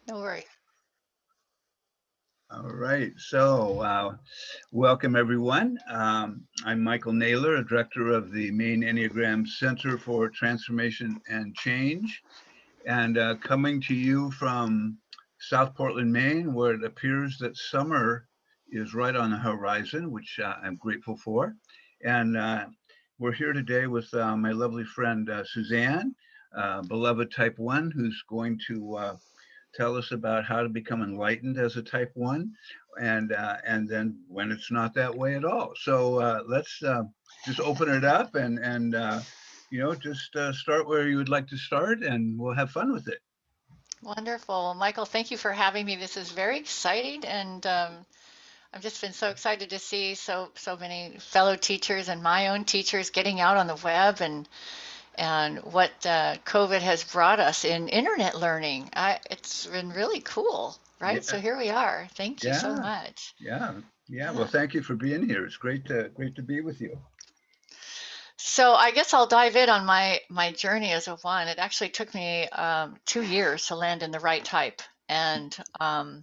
No worries. All right. Welcome everyone. I'm Michael Naylor, a director of the Maine Enneagram Center for Transformation and Change, and coming to you from South Portland, Maine, where it appears that summer is right on the horizon, which I'm grateful for. And we're here today with my lovely friend Suzanne, beloved Type 1, who's going to tell us about how to become enlightened as a type 1 and then when it's not that way at all. Let's just open it up and just start where you would like to start and we'll have fun with it. Wonderful. Well, Michael, thank you for having me. This is very exciting, and I've just been so excited to see so many fellow teachers and my own teachers getting out on the web and what COVID has brought us in internet learning. It's been really cool, right? So Yeah, here we are. Thank you so yeah, much. yeah. Well, Yeah. thank you for being here. It's great to be with you. So I guess I'll dive in on my journey as a one. It actually took me 2 years to land in the right type, and um,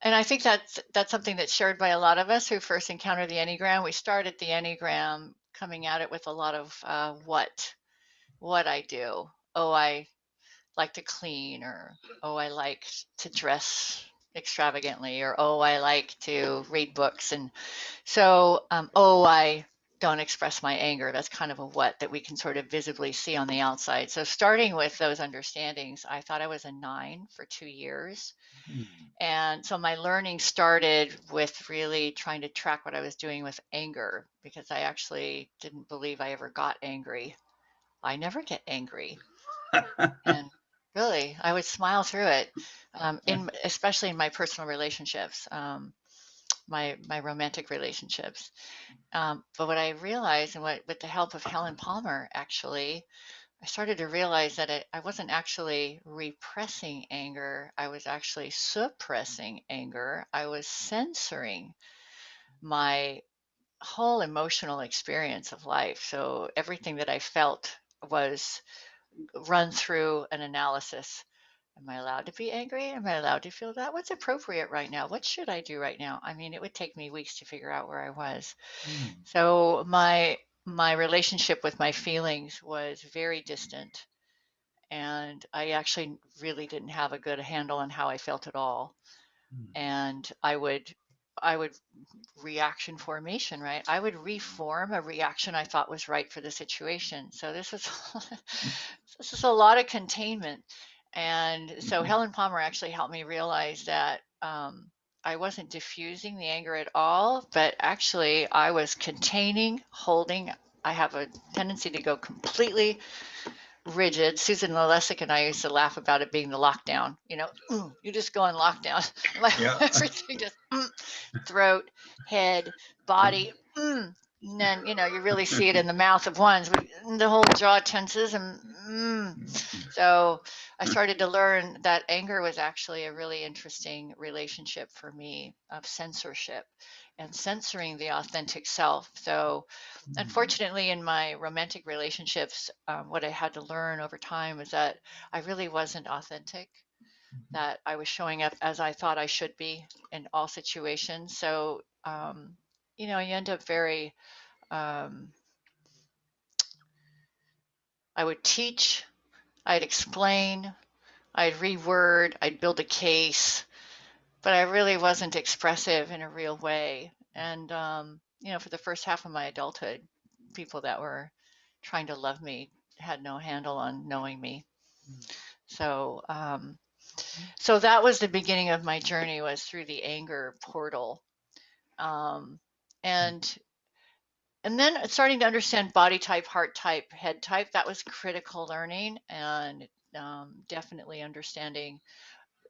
and I think that's something that's shared by a lot of us who first encounter the Enneagram. We started the Enneagram coming at it with a lot of what I do. Oh, I like to clean, or oh, I like to dress extravagantly, or oh, I like to read books, and oh, I don't express my anger. That's kind of a what that we can sort of visibly see on the outside. So starting with those understandings, I thought I was a nine for 2 years. Hmm. And so my learning started with really trying to track what I was doing with anger, because I actually didn't believe I ever got angry. I never get angry. And really, I would smile through it, especially in my personal relationships, my romantic relationships. But what I realized, and with the help of Helen Palmer, actually, I started to realize that I wasn't actually repressing anger. I was actually suppressing anger. I was censoring my whole emotional experience of life. So everything that I felt was run through an analysis. Am I allowed to be angry? Am I allowed to feel that? What's appropriate right now? What should I do right now? I mean, it would take me weeks to figure out where I was. Hmm. So my relationship with my feelings was very distant, and I actually really didn't have a good handle on how I felt at all. And I would reaction formation, right? I would reform a reaction I thought was right for the situation. So this is this is a lot of containment. And so Hmm. Helen Palmer actually helped me realize that I wasn't diffusing the anger at all, but actually I was containing, holding. I have a tendency to go completely rigid. Susan Lelesic and I used to laugh about it being the lockdown. You just go on lockdown. Like Yeah. everything just throat, head, body. And then you really see it in the mouth of ones. The whole jaw tenses, and so I started to learn that anger was actually a really interesting relationship for me of censorship and censoring the authentic self. So unfortunately, in my romantic relationships, what I had to learn over time was that I really wasn't authentic, that I was showing up as I thought I should be in all situations. So, you end up very, um, I would teach, I'd explain, I'd reword, I'd build a case, but I really wasn't expressive in a real way. And, for the first half of my adulthood, people that were trying to love me had no handle on knowing me. So, so that was the beginning of my journey, was through the anger portal. Um, and and then starting to understand body type, heart type, head type. That was critical learning, and definitely understanding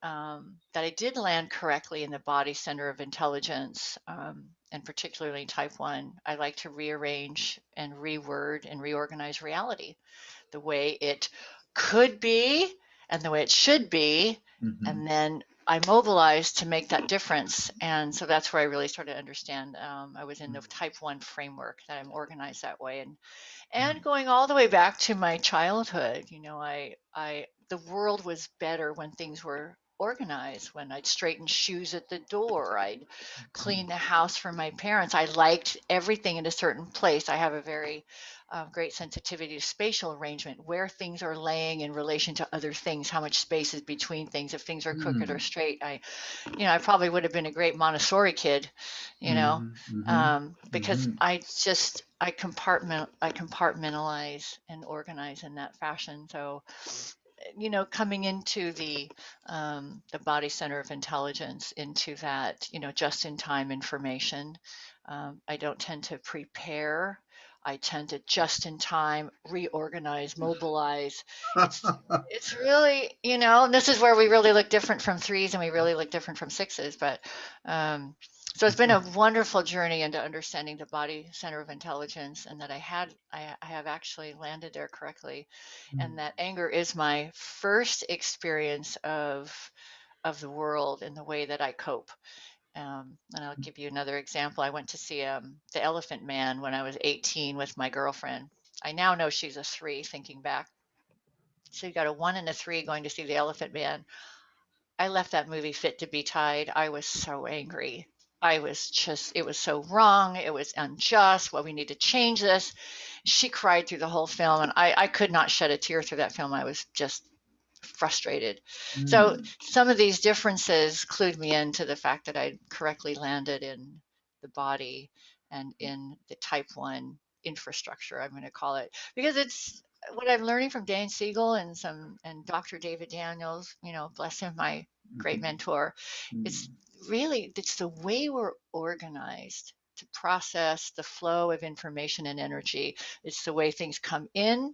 that I did land correctly in the body center of intelligence, and particularly type 1. I like to rearrange and reword and reorganize reality the way it could be and the way it should be, Hmm. and then I mobilized to make that difference. And so that's where I really started to understand. I was in the type 1 framework, that I'm organized that way. And going all the way back to my childhood, the world was better when things were organized, when I'd straighten shoes at the door, I'd clean the house for my parents. I liked everything in a certain place. I have a very great sensitivity to spatial arrangement, where things are laying in relation to other things, how much space is between things, if things are crooked or straight. I probably would have been a great Montessori kid, because I compartmentalize and organize in that fashion. So, coming into the body center of intelligence, into that, just in time information. I don't tend to prepare. I tend to just in time reorganize, mobilize. It's really, and this is where we really look different from threes, and we really look different from sixes. But so it's been a wonderful journey into understanding the body center of intelligence, and that I have actually landed there correctly, and that anger is my first experience of the world and the way that I cope. And I'll give you another example. I went to see The Elephant Man when I was 18 with my girlfriend. I now know she's a three, thinking back. So you got a one and a three going to see The Elephant Man. I left that movie fit to be tied. I was so angry. It was so wrong. It was unjust. Well, we need to change this. She cried through the whole film, and I could not shed a tear through that film. I was just frustrated. So some of these differences clued me into the fact that I correctly landed in the body and in the type 1 infrastructure, I'm going to call it, because it's what I'm learning from Dan Siegel and Dr. David Daniels, bless him, my great mentor. It's the way we're organized to process the flow of information and energy. It's the way things come in,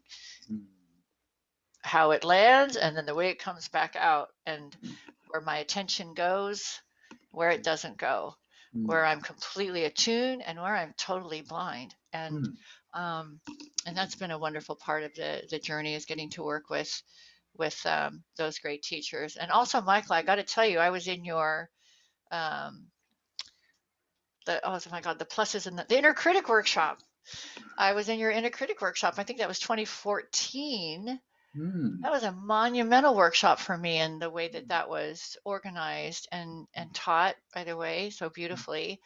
how it lands, and then the way it comes back out, and where my attention goes, where it doesn't go, where I'm completely attuned and where I'm totally blind. And that's been a wonderful part of the journey, is getting to work with those great teachers. And also, Michael, I got to tell you, I was in your oh my God, the pluses and the inner critic workshop. I was in your inner critic workshop. I think that was 2014. That was a monumental workshop for me, and the way that was organized and taught, by the way, so beautifully.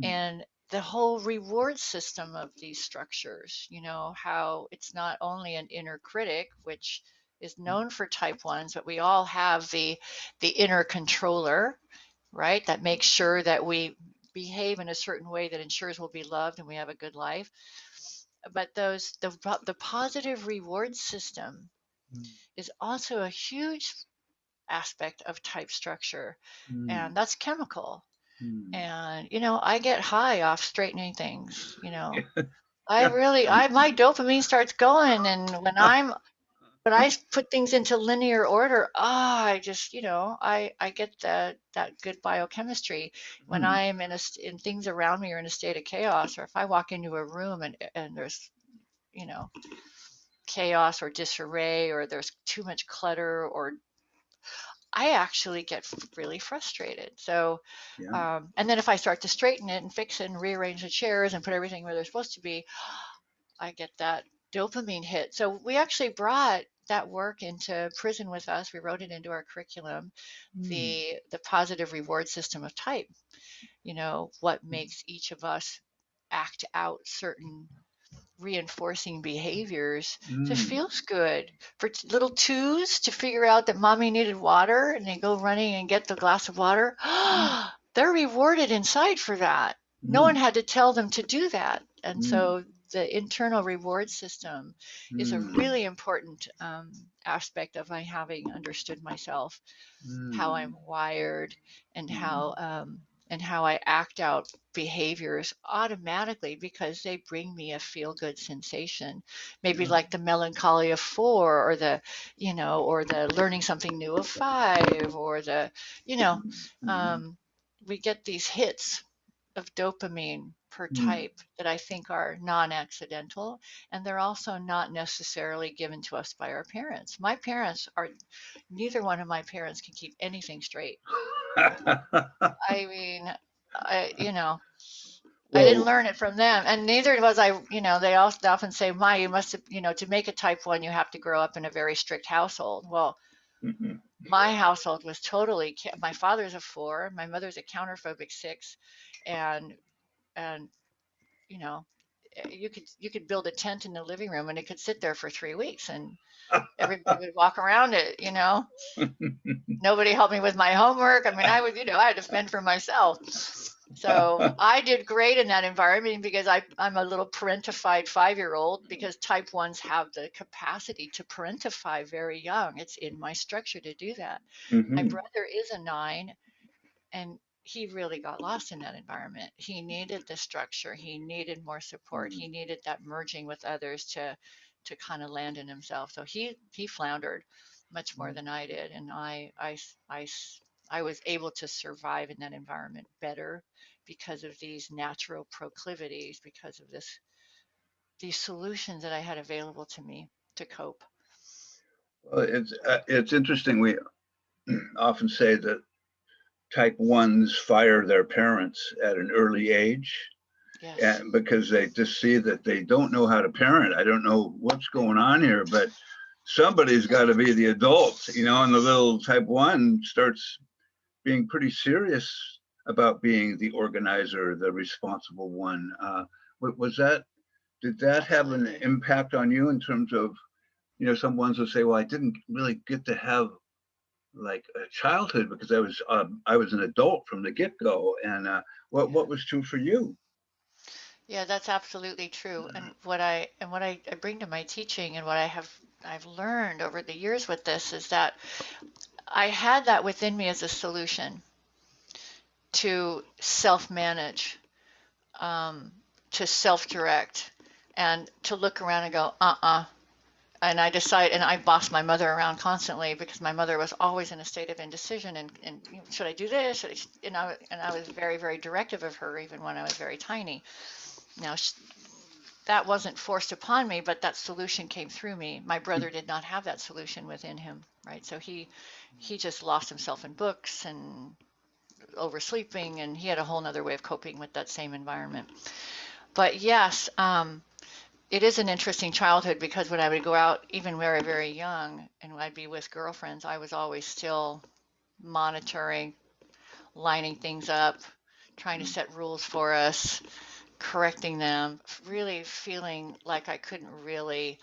And the whole reward system of these structures, how it's not only an inner critic, which is known for type ones, but we all have the inner controller, right? That makes sure that we behave in a certain way that ensures we'll be loved and we have a good life. But the positive reward system is also a huge aspect of type structure, and that's chemical. And I get high off straightening things. My dopamine starts going, and when I put things into linear order, I just, I get that good biochemistry. When I'm in things around me are in a state of chaos, or if I walk into a room and there's, chaos or disarray, or there's too much clutter, or I actually get really frustrated. So, and then if I start to straighten it and fix it and rearrange the chairs and put everything where they're supposed to be, I get that dopamine hit. So we actually brought that work into prison with us. We wrote it into our curriculum, the positive reward system of type. What makes each of us act out certain reinforcing behaviors to feels good. For little twos to figure out that mommy needed water and they go running and get the glass of water, they're rewarded inside for that. No one had to tell them to do that. And so the internal reward system is a really important aspect of my having understood myself, how I'm wired, and how I act out behaviors automatically because they bring me a feel-good sensation. Maybe like the melancholy of 4, or or the learning something new of 5, or we get these hits of dopamine per Hmm. type that I think are non-accidental, and they're also not necessarily given to us by our parents. My parents are neither one of my parents can keep anything straight. I mean, I didn't Well, learn it from them, and neither was I. They also often say, "My, you must have, to make a type one, you have to grow up in a very strict household." Well, mhm. my household was totally. My father's a four, my mother's a counterphobic six, and and you know, you could build a tent in the living room and it could sit there for 3 weeks, and everybody would walk around it. Nobody helped me with my homework. I mean, I had to fend for myself. So I did great in that environment because I'm a little parentified 5-year-old, because type ones have the capacity to parentify very young. It's in my structure to do that. My Mhm. brother is a 9, and he really got lost in that environment. He needed the structure. He needed more support. Mm, He needed that merging with others to kind of land in himself. So he floundered much more mm. than I did, and I was able to survive in that environment better because of these natural proclivities, because of these solutions that I had available to me to cope. Well, it's interesting. We often say that type ones fire their parents at an early age, Yes. and because they just see that they don't know how to parent. I don't know what's going on here, but somebody's got to be the adult, and the little type one starts being pretty serious about being the organizer, the responsible one. Was that, did that have an Absolutely. impact on you in terms of, some ones will say, well, I didn't really get to have like a childhood because I was an adult from the get go. And what Yeah. was true for you? Yeah, that's absolutely true. And what I bring to my teaching, and what I've learned over the years with this, is that I had that within me as a solution to self-manage, um, to self-direct, and to look around and go, And I bossed my mother around constantly because my mother was always in a state of indecision, and should I do this? Should I, and I was very, very directive of her even when I was very tiny. Now, that wasn't forced upon me, but that solution came through me. My brother did not have that solution within him, right? So he just lost himself in books and oversleeping, and he had a whole nother way of coping with that same environment. But yes, it is an interesting childhood, because when I would go out, even very, very young, and I'd be with girlfriends, I was always still monitoring, lining things up, trying to set rules for us, correcting them, really feeling like I couldn't really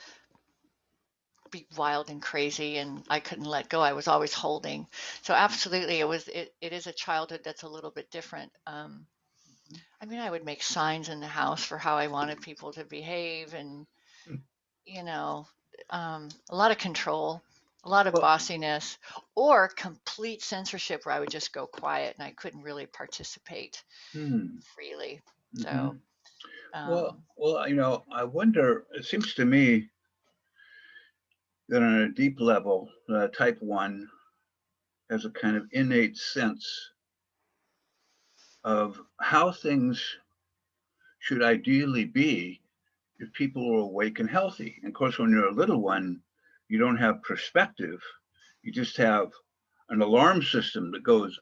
be wild and crazy, and I couldn't let go. I was always holding. So absolutely, it is a childhood that's a little bit different. I mean, I would make signs in the house for how I wanted people to behave, and you know, a lot of control, a lot of Well, bossiness, or complete censorship where I would just go quiet and I couldn't really participate hmm, freely. hmm. So, Well, um, well, I wonder. It seems to me that on a deep level, type one has a kind of innate sense of how things should ideally be if people are awake and healthy. And of course, when you're a little one, you don't have perspective. You just have an alarm system that goes,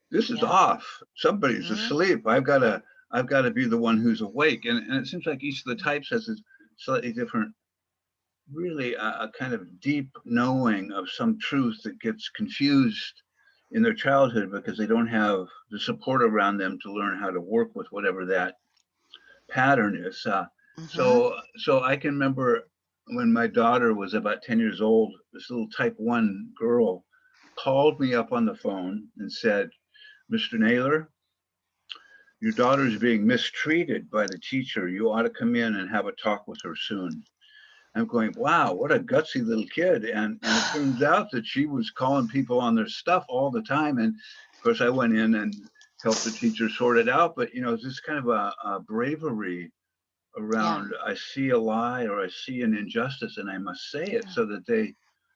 this is yeah. off. Somebody's Hmm. asleep. I've got to be the one who's awake. And it seems like each of the types has a slightly different, really a kind of deep knowing of some truth that gets confused in their childhood because they don't have the support around them to learn how to work with whatever that pattern is. Hmm. So I can remember when my daughter was about 10 years old, this little type one girl called me up on the phone and said, Mr. Naylor, your daughter is being mistreated by the teacher. You ought to come in and have a talk with her soon. I'm going, wow, what a gutsy little kid. And it turns out that she was calling people on their stuff all the time. And of course, I went in and helped the teacher sort it out. But, it's just kind of a bravery Yeah. around I see a lie or I see an injustice and I must say it Yeah. so that they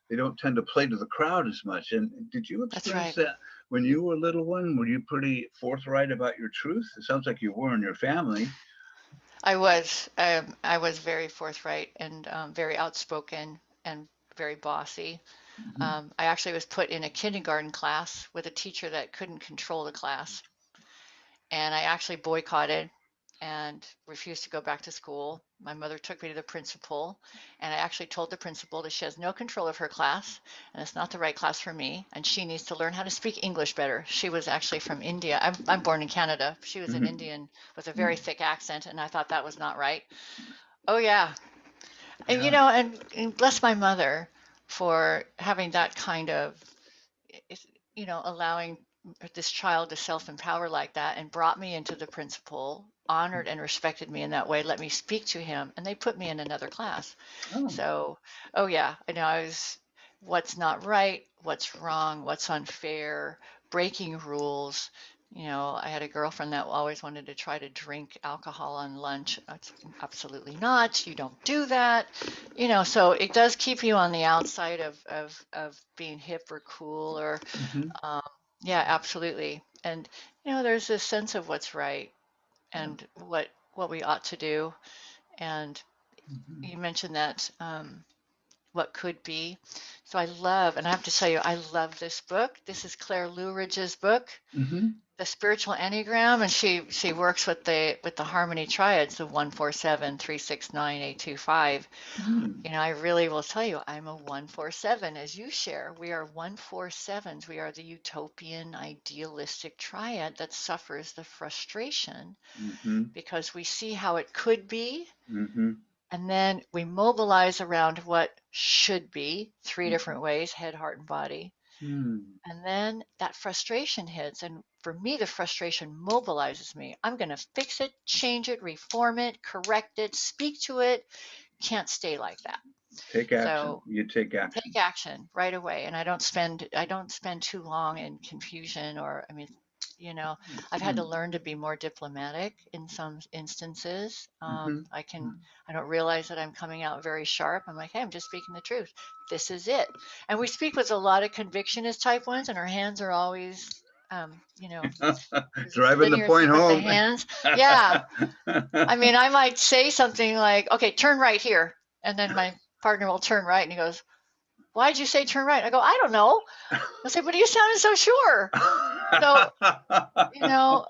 they don't tend to play to the crowd as much. And did you That's experience right. that when you were a little one? Were you pretty forthright about your truth? It sounds like you were in your family. I was very forthright and very outspoken and very bossy. Hmm. I actually was put in a kindergarten class with a teacher that couldn't control the class, and I actually boycotted and refused to go back to school. My mother took me to the principal, and I actually told the principal that she has no control of her class, and it's not the right class for me, and she needs to learn how to speak English better. She was actually from India. I'm born in Canada. She was an Hmm. Indian with a very thick accent, and I thought that was not right. Oh, yeah. And, Yeah. and bless my mother for having that kind of allowing this child to self-empower like that and brought me into the principal, honored and respected me in that way, let me speak to him, and they put me in another class. Oh. So, oh yeah, I know I was what's not right, what's wrong, what's unfair, breaking rules. I had a girlfriend that always wanted to try to drink alcohol on lunch. That's absolutely not. You don't do that. So it does keep you on the outside of being hip or cool or Hmm. um, yeah, absolutely. And there's this sense of what's right Yeah. and what we ought to do. And Hmm. you mentioned that what could be. So and I have to tell you, I love this book. This is Claire Luridge's book, Hmm. The Spiritual Enneagram, and she works with the harmony triads of 147, 369, 825. Hmm. I really will tell you, I'm a 147, as you share. We are 147s. We are the utopian, idealistic triad that suffers the frustration Hmm. because we see how it could be, Hmm. and then we mobilize around what should be, three different ways, head, heart, and body. Hmm. And then that frustration hits. And for me, the frustration mobilizes me. I'm going to fix it, change it, reform it, correct it, speak to it. Can't stay like that. Take action. So You take take action. action right away, and I don't spend too long in confusion, or I mean, you know I've had to Hmm. learn to be more diplomatic in some instances. Hmm. I don't realize that I'm coming out very sharp. I'm like, hey, I'm just speaking the truth. This is it. And we speak with a lot of conviction as type ones, and our hands are always there's a Driving the linear point thing with the home. hands. Yeah, I mean, I might say something like, okay, turn right here, and then my partner will turn right, and he goes, why did you say turn right? I go, I don't know. They'll say, but you sounded so sure. So, you know,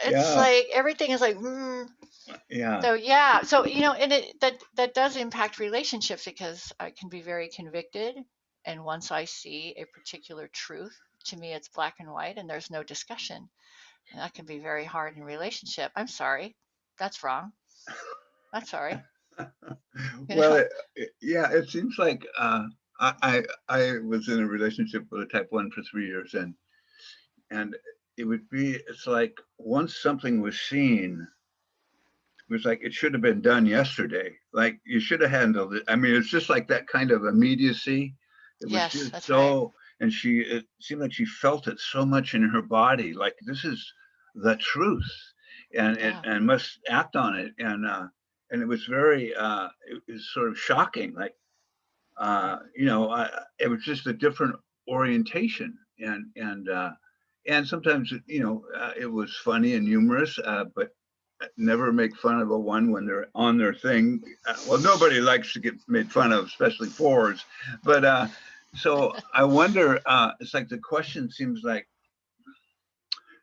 it's Yeah. like everything is like, mm. Yeah. So yeah. So, and that does impact relationships because I can be very convicted. And once I see a particular truth, to me, it's black and white and there's no discussion. And that can be very hard in relationship. I'm sorry. That's wrong. That's sorry. You Well, know, yeah, it seems like I was in a relationship with a type one for 3 years, and it's like once something was seen, it was like it should have been done yesterday. Like you should have handled it. I mean, it's just like that kind of immediacy. It was yes, just that's right. so, and it seemed like she felt it so much in her body. Like this is the truth, Yeah. and must act on it. And it was very, it was sort of shocking. Like, it was just a different orientation, and sometimes it was funny and humorous, but never make fun of a one when they're on their thing. Well, nobody likes to get made fun of, especially fours. But so I wonder. It's like the question seems like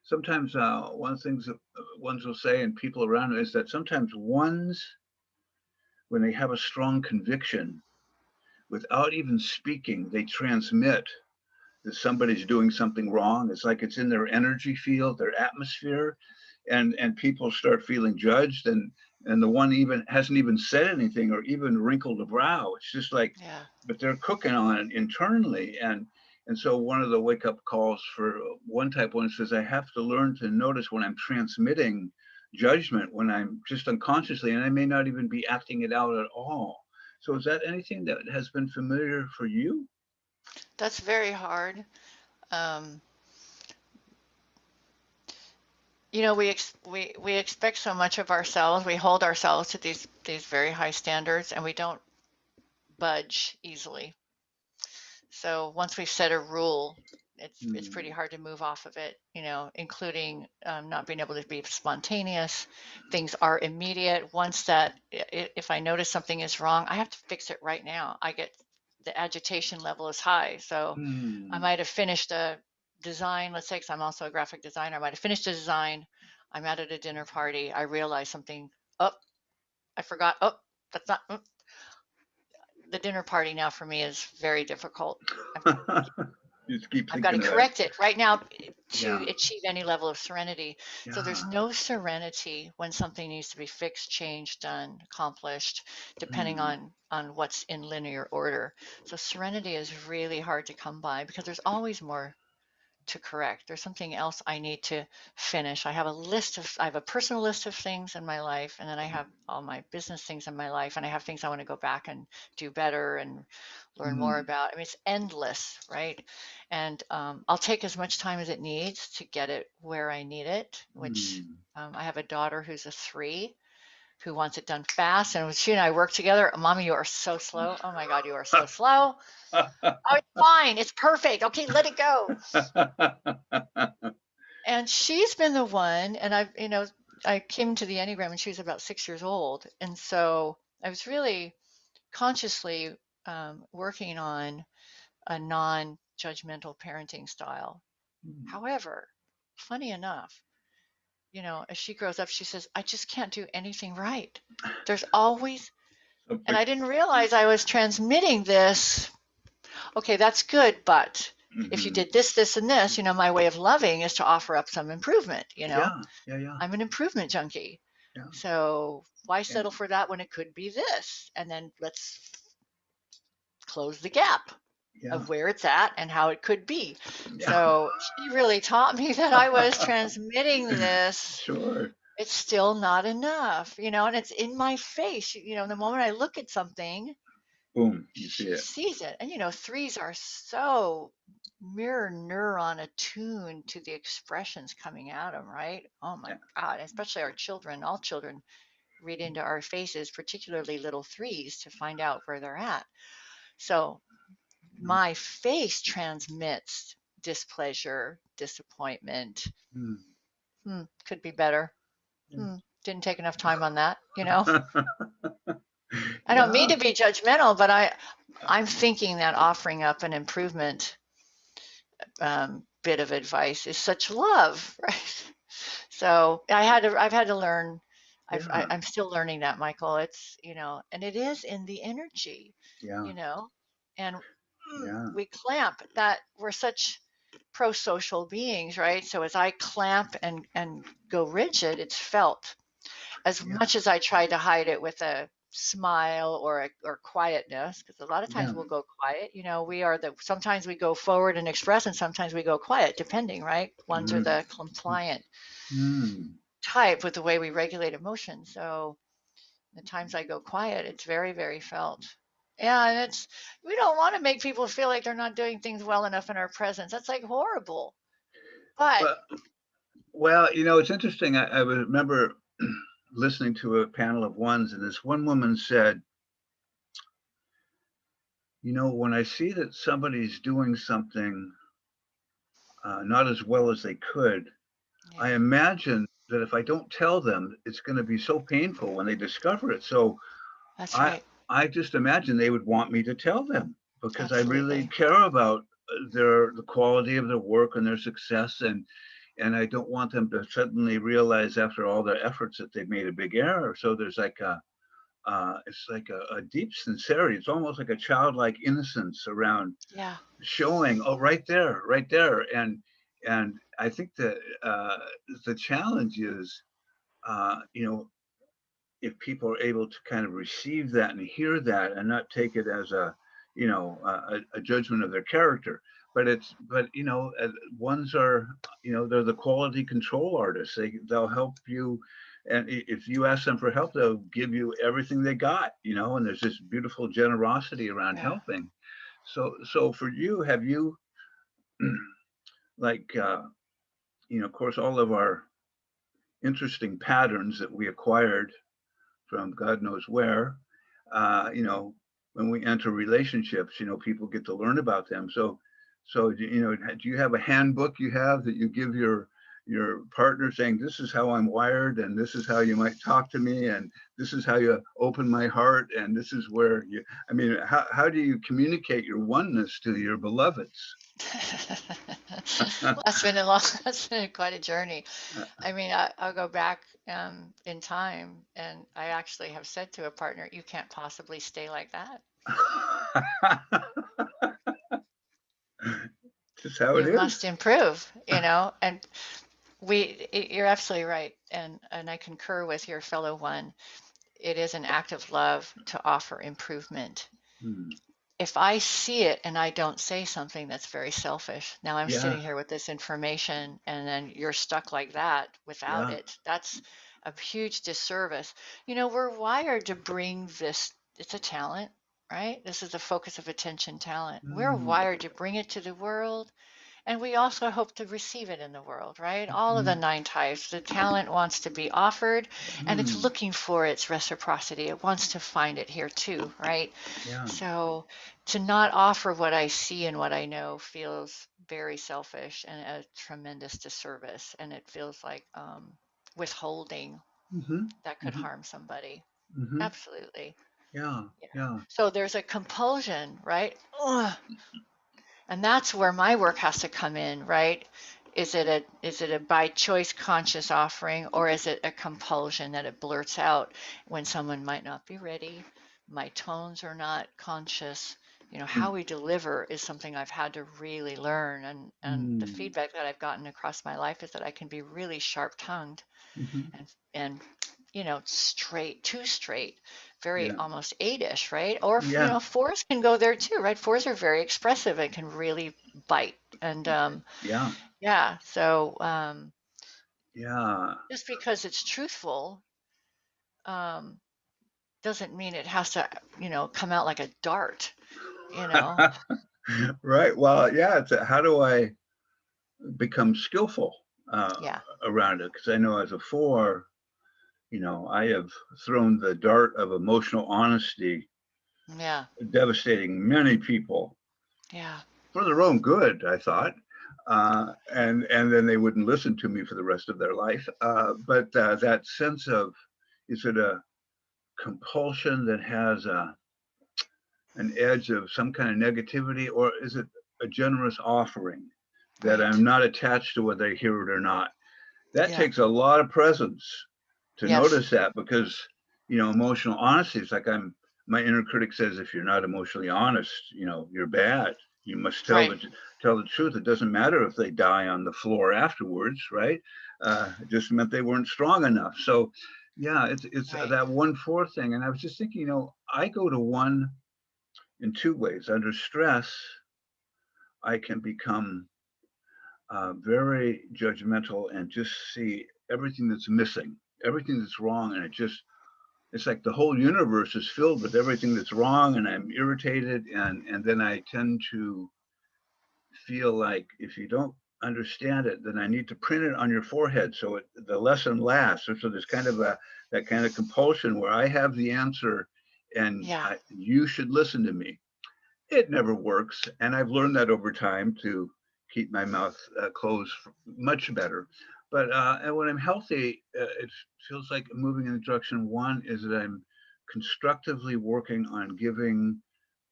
sometimes one of the things that ones will say and people around is that sometimes ones, when they have a strong conviction, without even speaking, they transmit that somebody's doing something wrong. It's like it's in their energy field, their atmosphere, and people start feeling judged, and the one even hasn't even said anything or even wrinkled a brow. It's just like, Yeah. but they're cooking on it internally, and so one of the wake up calls for one type one says I have to learn to notice when I'm transmitting judgment, when I'm just unconsciously, and I may not even be acting it out at all. So is that anything that has been familiar for you? That's very hard. Um, we expect so much of ourselves. We hold ourselves to these very high standards, and we don't budge easily. So once we've set a rule, it's pretty Mm. hard to move off of it, including not being able to be spontaneous. Things are immediate. Once that, if I notice something is wrong, I have to fix it right now. The agitation level is high. So I Mm. might have finished a design, let's say, because I'm also a graphic designer. I might have finished a design. I'm out at a dinner party. I realize something, oh, I forgot. Oh, that's not, the dinner party now for me is very difficult. You just keep I've got to thinking of that. correct it right now Yeah. to achieve any level of serenity. So there's Yeah. no serenity when something needs to be fixed, changed, done, accomplished, depending Mm. on what's in linear order. So serenity is really hard to come by because there's always more to correct. There's something else I need to finish. I have a personal list of things in my life, and then I have all my business things in my life, and I have things I want to go back and do better and learn more Mm. about. I mean, it's endless, right? And I'll take as much time as it needs to get it where I need it, which Mm. I have a daughter who's a 3 who wants it done fast. And she and I work together. Mommy, you are so slow. Oh my God, you are so slow. Oh, it's fine. It's perfect. Okay, let it go. And she's been the one, and I came to the Enneagram when she was about 6 years old. And so I was really consciously working on a non-judgmental parenting style. Mm. However, funny enough, as she grows up, she says, I just can't do anything right. There's always, So and pick- I didn't realize I was transmitting this. Okay, that's good, but if you Mhm. did this, this, and this, my way of loving is to offer up some improvement. Yeah. Yeah. Yeah. I'm an improvement junkie. Yeah. So why And settle for that when it could be this? And then let's close the gap yeah. of where it's at and how it could be. Yeah. So she really taught me that I was transmitting this. Sure. It's still not enough, and it's in my face. The moment I look at something, Boom. You see she it. sees it. And, 3s are so mirror neuron attuned to the expressions coming at them, right? Oh my Yeah. God, especially our children. All children read into our faces, particularly little 3s, to find out where they're at. So my face transmits displeasure, disappointment. Mm. Could be better. Yeah. Didn't take enough time on that, I don't mean Yeah. to be judgmental, but I'm thinking that offering up an improvement bit of advice is such love, right? So I've had to learn. Yeah. I'm still learning that, Michael. It's, and it is in the energy, Yeah. you know, and Yeah. we clamp that we're such pro-social beings, right? So as I clamp and go rigid, it's felt. As Yeah. much as I try to hide it with a smile or quietness, because a lot of times Yeah. we'll go quiet. Sometimes we go forward and express, and sometimes we go quiet, depending, right? Ones are Mm. the compliant Mm. type with the way we regulate emotion. So the times I go quiet, it's very, very felt. Yeah, and we don't want to make people feel like they're not doing things well enough in our presence. That's like horrible. But Well, it's interesting. I remember listening to a panel of ones, and this one woman said, when I see that somebody's doing something not as well as they could, I yeah, imagine that if I don't tell them, it's going to be so painful when they discover it. So that's I right. I just imagine they would want me to tell them because I really Absolutely. care about the quality of their work and their success, and I don't want them to suddenly realize after all their efforts that they've made a big error. So there's like it's like a deep sincerity. It's almost like a childlike innocence around Yeah. showing, oh, right there, and I think that the challenge is, you know, if people are able to kind of receive that and hear that and not take it as a judgment of their character, but ones are, they're the quality control artists. They'll help you, and if you ask them for help, they'll give you everything they got, and there's this beautiful generosity around Yeah. helping. So for you, have you like of course, all of our interesting patterns that we acquired from God knows where, uh, you know, when we enter relationships, people get to learn about them. So do you have a handbook you have that you give your partner, saying this is how I'm wired, and this is how you might talk to me, and this is how you open my heart, and this is where you, I mean, how do you communicate your oneness to your beloveds? Well, that's been quite a journey. I mean, I'll go back in time, and I actually have said to a partner, "You can't possibly stay like that. Just how it You is. must improve," you know. And you're absolutely right, and I concur with your fellow one. It is an act of love to offer improvement. Hmm. If I see it and I don't say something, that's very selfish. Now I'm Yeah, sitting here with this information and then you're stuck like that without yeah. it. That's a huge disservice. You know, we're wired to bring this, it's a talent, right? This is the focus of attention talent. We're Mm, wired to bring it to the world, and we also hope to receive it in the world, right? All of the mm, 9 types, the talent wants to be offered and it's mm. looking for its reciprocity. It wants to find it here too, right? Yeah. So to not offer what I see and what I know feels very selfish and a tremendous disservice. And it feels like withholding Mm-hmm. that could Mm-hmm. harm somebody. Mm-hmm. Absolutely. Yeah. Yeah. Yeah. So there's a compulsion, right? Ugh. And that's where my work has to come in, right? Is it a by choice conscious offering, or is it a compulsion that it blurts out when someone might not be ready? My tones are not conscious. You know, how we deliver is something I've had to really learn, and the Mm-hmm. feedback that I've gotten across my life is that I can be really sharp-tongued Mm-hmm. and straight, too straight, very Yeah. almost eight-ish, right? Or Yeah. fours can go there too, right? Fours are very expressive and can really bite. And Yeah. yeah, so Yeah. just because it's truthful um, doesn't mean it has to, come out like a dart, you know? Right. Well, yeah. How do I become skillful uh, Yeah, around it? Because I know as a four, I have thrown the dart of emotional honesty, yeah, devastating many people yeah, for their own good, I thought. And then they wouldn't listen to me for the rest of their life. But that sense of, is it a compulsion that has an edge of some kind of negativity, or is it a generous offering that I'm right. not attached to whether they hear it or not? That Yeah, takes a lot of presence to yes, notice that, because emotional honesty is like, my inner critic says, if you're not emotionally honest, you're bad. You must right, tell the truth. It doesn't matter if they die on the floor afterwards, right? It just meant they weren't strong enough. So yeah, it's right. that 1/4 thing. And I was just thinking, I go to one in two ways. Under stress, I can become very judgmental and just see everything that's missing, everything that's wrong, and it's like the whole universe is filled with everything that's wrong, and I'm irritated, and then I tend to feel like, if you don't understand it, then I need to print it on your forehead so the lesson lasts. So there's kind of that kind of compulsion where I have the answer, and Yeah, you should listen to me. It never works, and I've learned that over time to keep my mouth closed much better. But and when I'm healthy, it feels like moving in the direction. One is that I'm constructively working on giving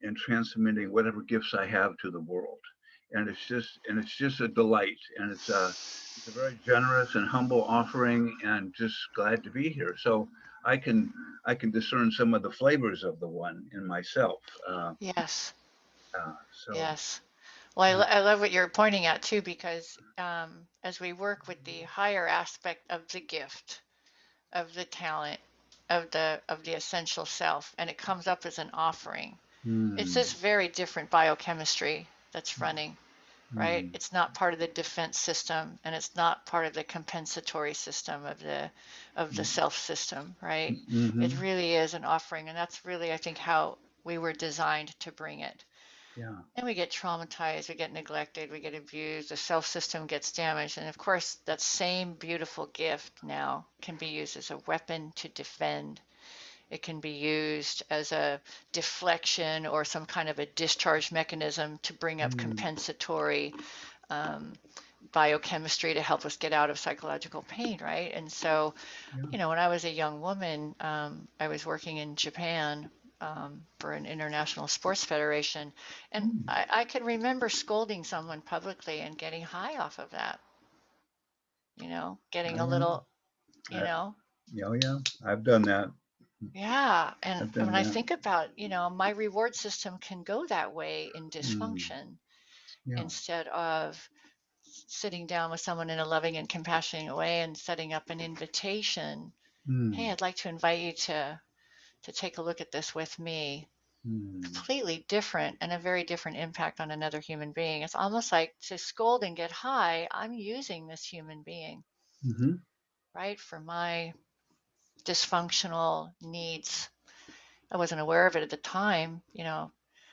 and transmitting whatever gifts I have to the world, and it's just a delight, and it's a very generous and humble offering, and just glad to be here. So I can I can discern some of the flavors of the one in myself. yes, So yes. Well, yeah. I love what you're pointing at too, because as we work with the higher aspect of the gift, of the talent, of the essential self, and it comes up as an offering, it's this Hmm. very different biochemistry that's running, right? Hmm. It's not part of the defense system, and it's not part of the compensatory system of the self system, right? It Mm-hmm. really is an offering, and that's really, I think, how we were designed to bring it. Yeah. And we get traumatized, we get neglected, we get abused, the self system gets damaged. And of course, that same beautiful gift now can be used as a weapon to defend It can be used as a deflection or some kind of a discharge mechanism to bring up compensatory um, biochemistry to help us get out of psychological pain, right? And so, Yeah. when I was a young woman, I was working in Japan for an international sports federation, and Mm. I can remember scolding someone publicly and getting high off of that, getting I a know. little, you I, know, yeah, yeah, I've done that. yeah. And I've when done I that. think about, my reward system can go that way in Mm. dysfunction Yeah. instead of sitting down with someone in a loving and compassionate way and setting up an invitation. Hey, Mm. I'd like to invite you to take a look at this with me. Mm. Completely different and a very different impact on another human being. It's almost like to scold and get high, I'm using this human being, Mm-hmm. right, for my dysfunctional needs. I wasn't aware of it at the time,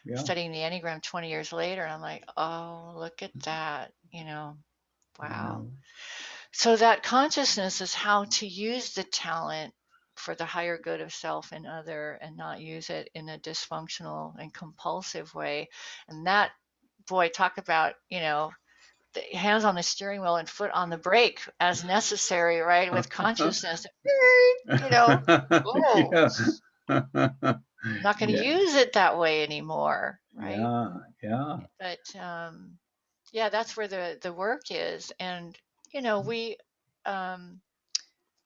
Yeah. studying the Enneagram 20 years later, and I'm like, oh, look at that, I wow. know. So that consciousness is how to use the talent for the higher good of self and other and not use it in a dysfunctional and compulsive way. And that, boy, talk about, the hands on the steering wheel and foot on the brake as necessary, right? With consciousness, oh, Yeah. I'm not going to Yeah. use it that way anymore, right? Yeah. Yeah. But yeah, that's where the work is. And, we, um,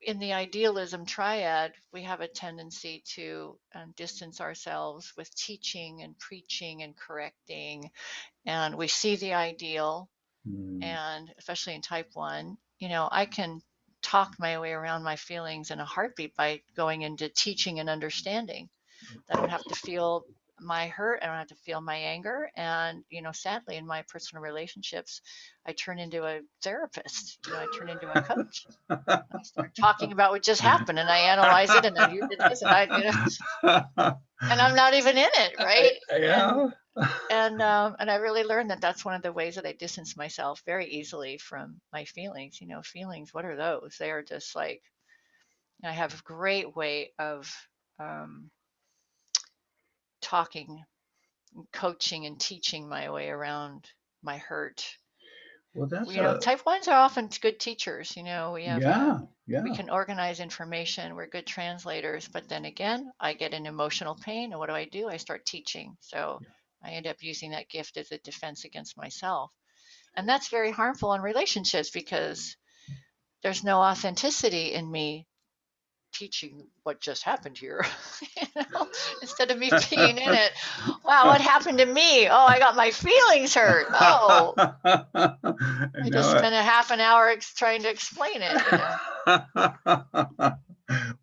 in the idealism triad, we have a tendency to distance ourselves with teaching and preaching and correcting. And we see the ideal, Mm. and especially in type 1, I can talk my way around my feelings in a heartbeat by going into teaching and understanding. I don't have to feel my hurt. I don't have to feel my anger. And, sadly, in my personal relationships, I turn into a therapist, I turn into a coach. I start talking about what just happened and I analyze it and then you did this and and I'm not even in it, right? And Yeah. and I really learned that that's one of the ways that I distance myself very easily from my feelings. Feelings, what are those? They are just like, I have a great way of um, talking, coaching, and teaching my way around my hurt. Well, that's Type ones are often good teachers. We have yeah. we Yeah. can organize information. We're good translators, but then again, I get an emotional pain, and what do? I start teaching. So I end up using that gift as a defense against myself. And that's very harmful in relationships because there's no authenticity in me teaching what just happened here. you know, Instead of me being in it. Wow, what happened to me? Oh, I got my feelings hurt. Oh, I just No. spent a half an hour trying to explain it.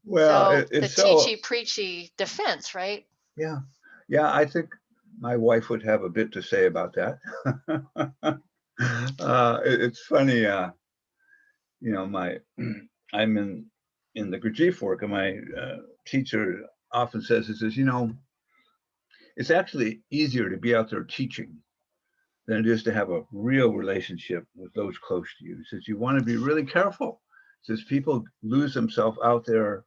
Well, So the it's so teachy preachy defense, right? yeah. Yeah, I think my wife would have a bit to say about that. It's funny, my I'm in the Gurdjieff work, and my teacher often says, he says, it's actually easier to be out there teaching than it is to have a real relationship with those close to you. He says you want to be really careful. He says people lose themselves out there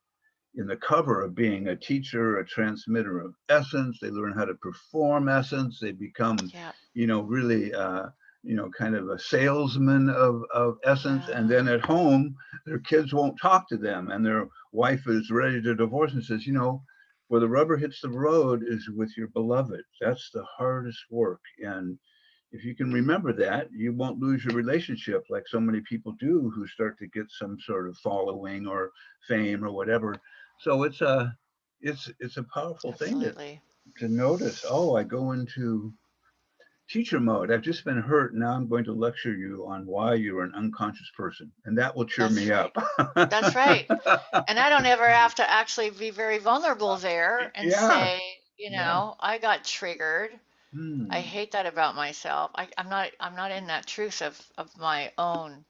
in the cover of being a teacher, a transmitter of essence. They learn how to perform essence. They become, Yeah, really, kind of a salesman of essence. And yeah, then at home, their kids won't talk to them, and their wife is ready to divorce and says, where the rubber hits the road is with your beloved. That's the hardest work. And if you can remember that, you won't lose your relationship like so many people do who start to get some sort of following or fame or whatever. So it's a powerful thing absolutely. to notice. Oh, I go into teacher mode. I've just been hurt. Now I'm going to lecture you on why you're an unconscious person, and that will cheer That's me right. up. That's right. And I don't ever have to actually be very vulnerable there and Yeah, say, yeah. I got triggered. I Hmm. hate that about myself. I'm not in that truth of my own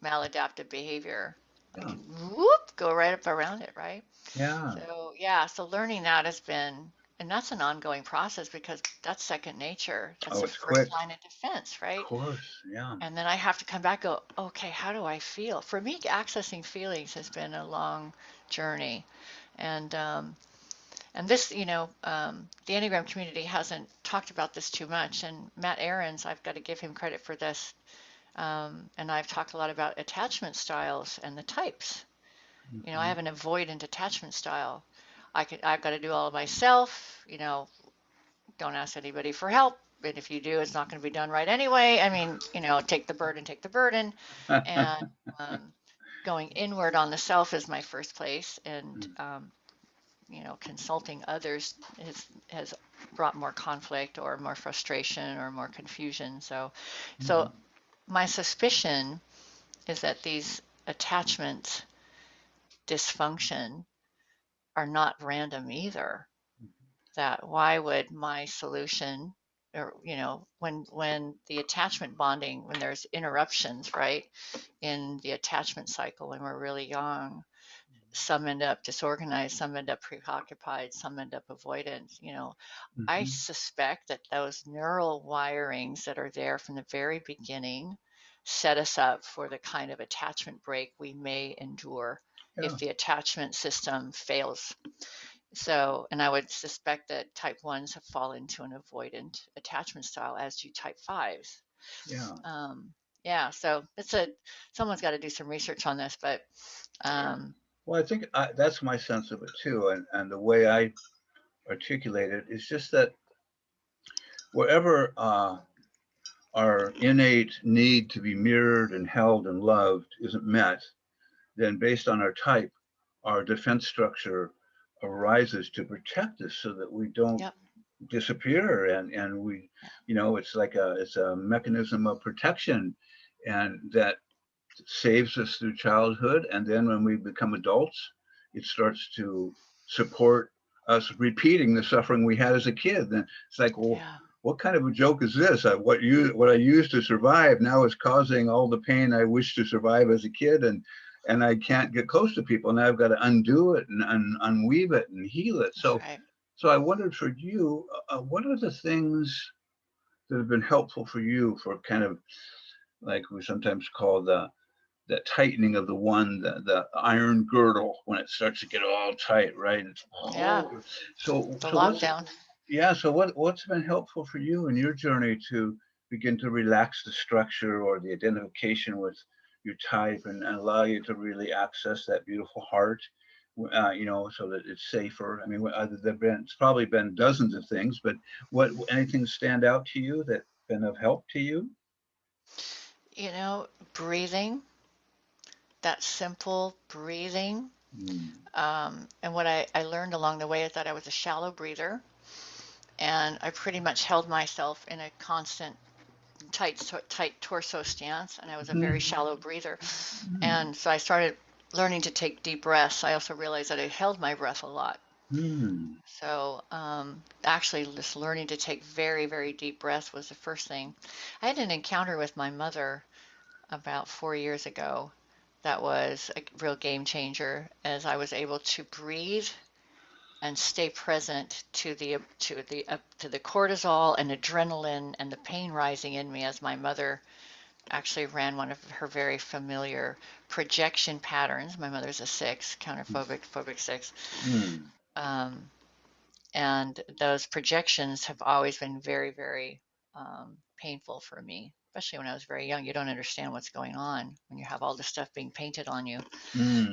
maladaptive behavior. I Yeah, can whoop go right up around it, right? yeah. So yeah, so learning that has been. and that's an ongoing process because that's second nature. That's Oh, the it's first quick. line of defense, Of right? course. Yeah. And then I have to come back and go, okay, how do I feel? For me, accessing feelings has been a long journey. And this, the Enneagram community hasn't talked about this too much. And Matt Aarons, I've got to give him credit for this. And I've talked a lot about attachment styles and the types. I Mhm. have an avoidant attachment style. I've got to do all of myself. Don't ask anybody for help. And if you do, it's not going to be done right anyway. I mean, take the burden, take the burden. And um, going inward on the self is my first place. And, consulting others has brought more conflict or more frustration or more confusion. So Mhm. my suspicion is that these attachment dysfunction are not random either. That why would my solution, or when the attachment bonding, when there's interruptions, right, in the attachment cycle when we're really young, some end up disorganized, some end up preoccupied, some end up avoidant. I Mhm. suspect that those neural wirings that are there from the very beginning set us up for the kind of attachment break we may endure Yeah. if the attachment system fails. So, and I would suspect that type ones have fallen into an avoidant attachment style, as do type fives. Yeah. Um, yeah, so someone's got to do some research on this, but Well, I think that's my sense of it too, and the way I articulate it is just that wherever our innate need to be mirrored and held and loved isn't met, then based on our type, our defense structure arises to protect us so that we don't yep, disappear and we it's like it's a mechanism of protection and that saves us through childhood, and then when we become adults it starts to support us repeating the suffering we had as a kid. Then it's like, well, yeah, what kind of a joke is this? What I used to survive now is causing all the pain I wish to survive as a kid, and I can't get close to people. Now I've got to undo it and unweave it and heal it. that's So right. so I wondered for you, what are the things that have been helpful for you for kind of like we sometimes call the tightening of the one, the iron girdle when it starts to get all tight, right? It's, Yeah, oh, so the what's lockdown. yeah, so what's been helpful for you in your journey to begin to relax the structure or the identification with your type and allow you to really access that beautiful heart, so that it's safer. I mean, other than it's probably been dozens of things, but what anything stand out to you that been of help to you? Breathing, that simple breathing. Mm. And what I learned along the way is that I was a shallow breather, and I pretty much held myself in a constant tight torso stance, and I was a very Mm. shallow breather. Mm. And so I started learning to take deep breaths. I also realized that I held my breath a lot. Mm. So actually, just learning to take very, very deep breaths was the first thing. I had an encounter with my mother about 4 years ago that was a real game changer as I was able to breathe and stay present to the cortisol and adrenaline and the pain rising in me as my mother actually ran one of her very familiar projection patterns. My mother's a six, phobic six. Mm. Um, and those projections have always been very, very painful for me, especially when I was very young. You don't understand what's going on when you have all this stuff being painted on you.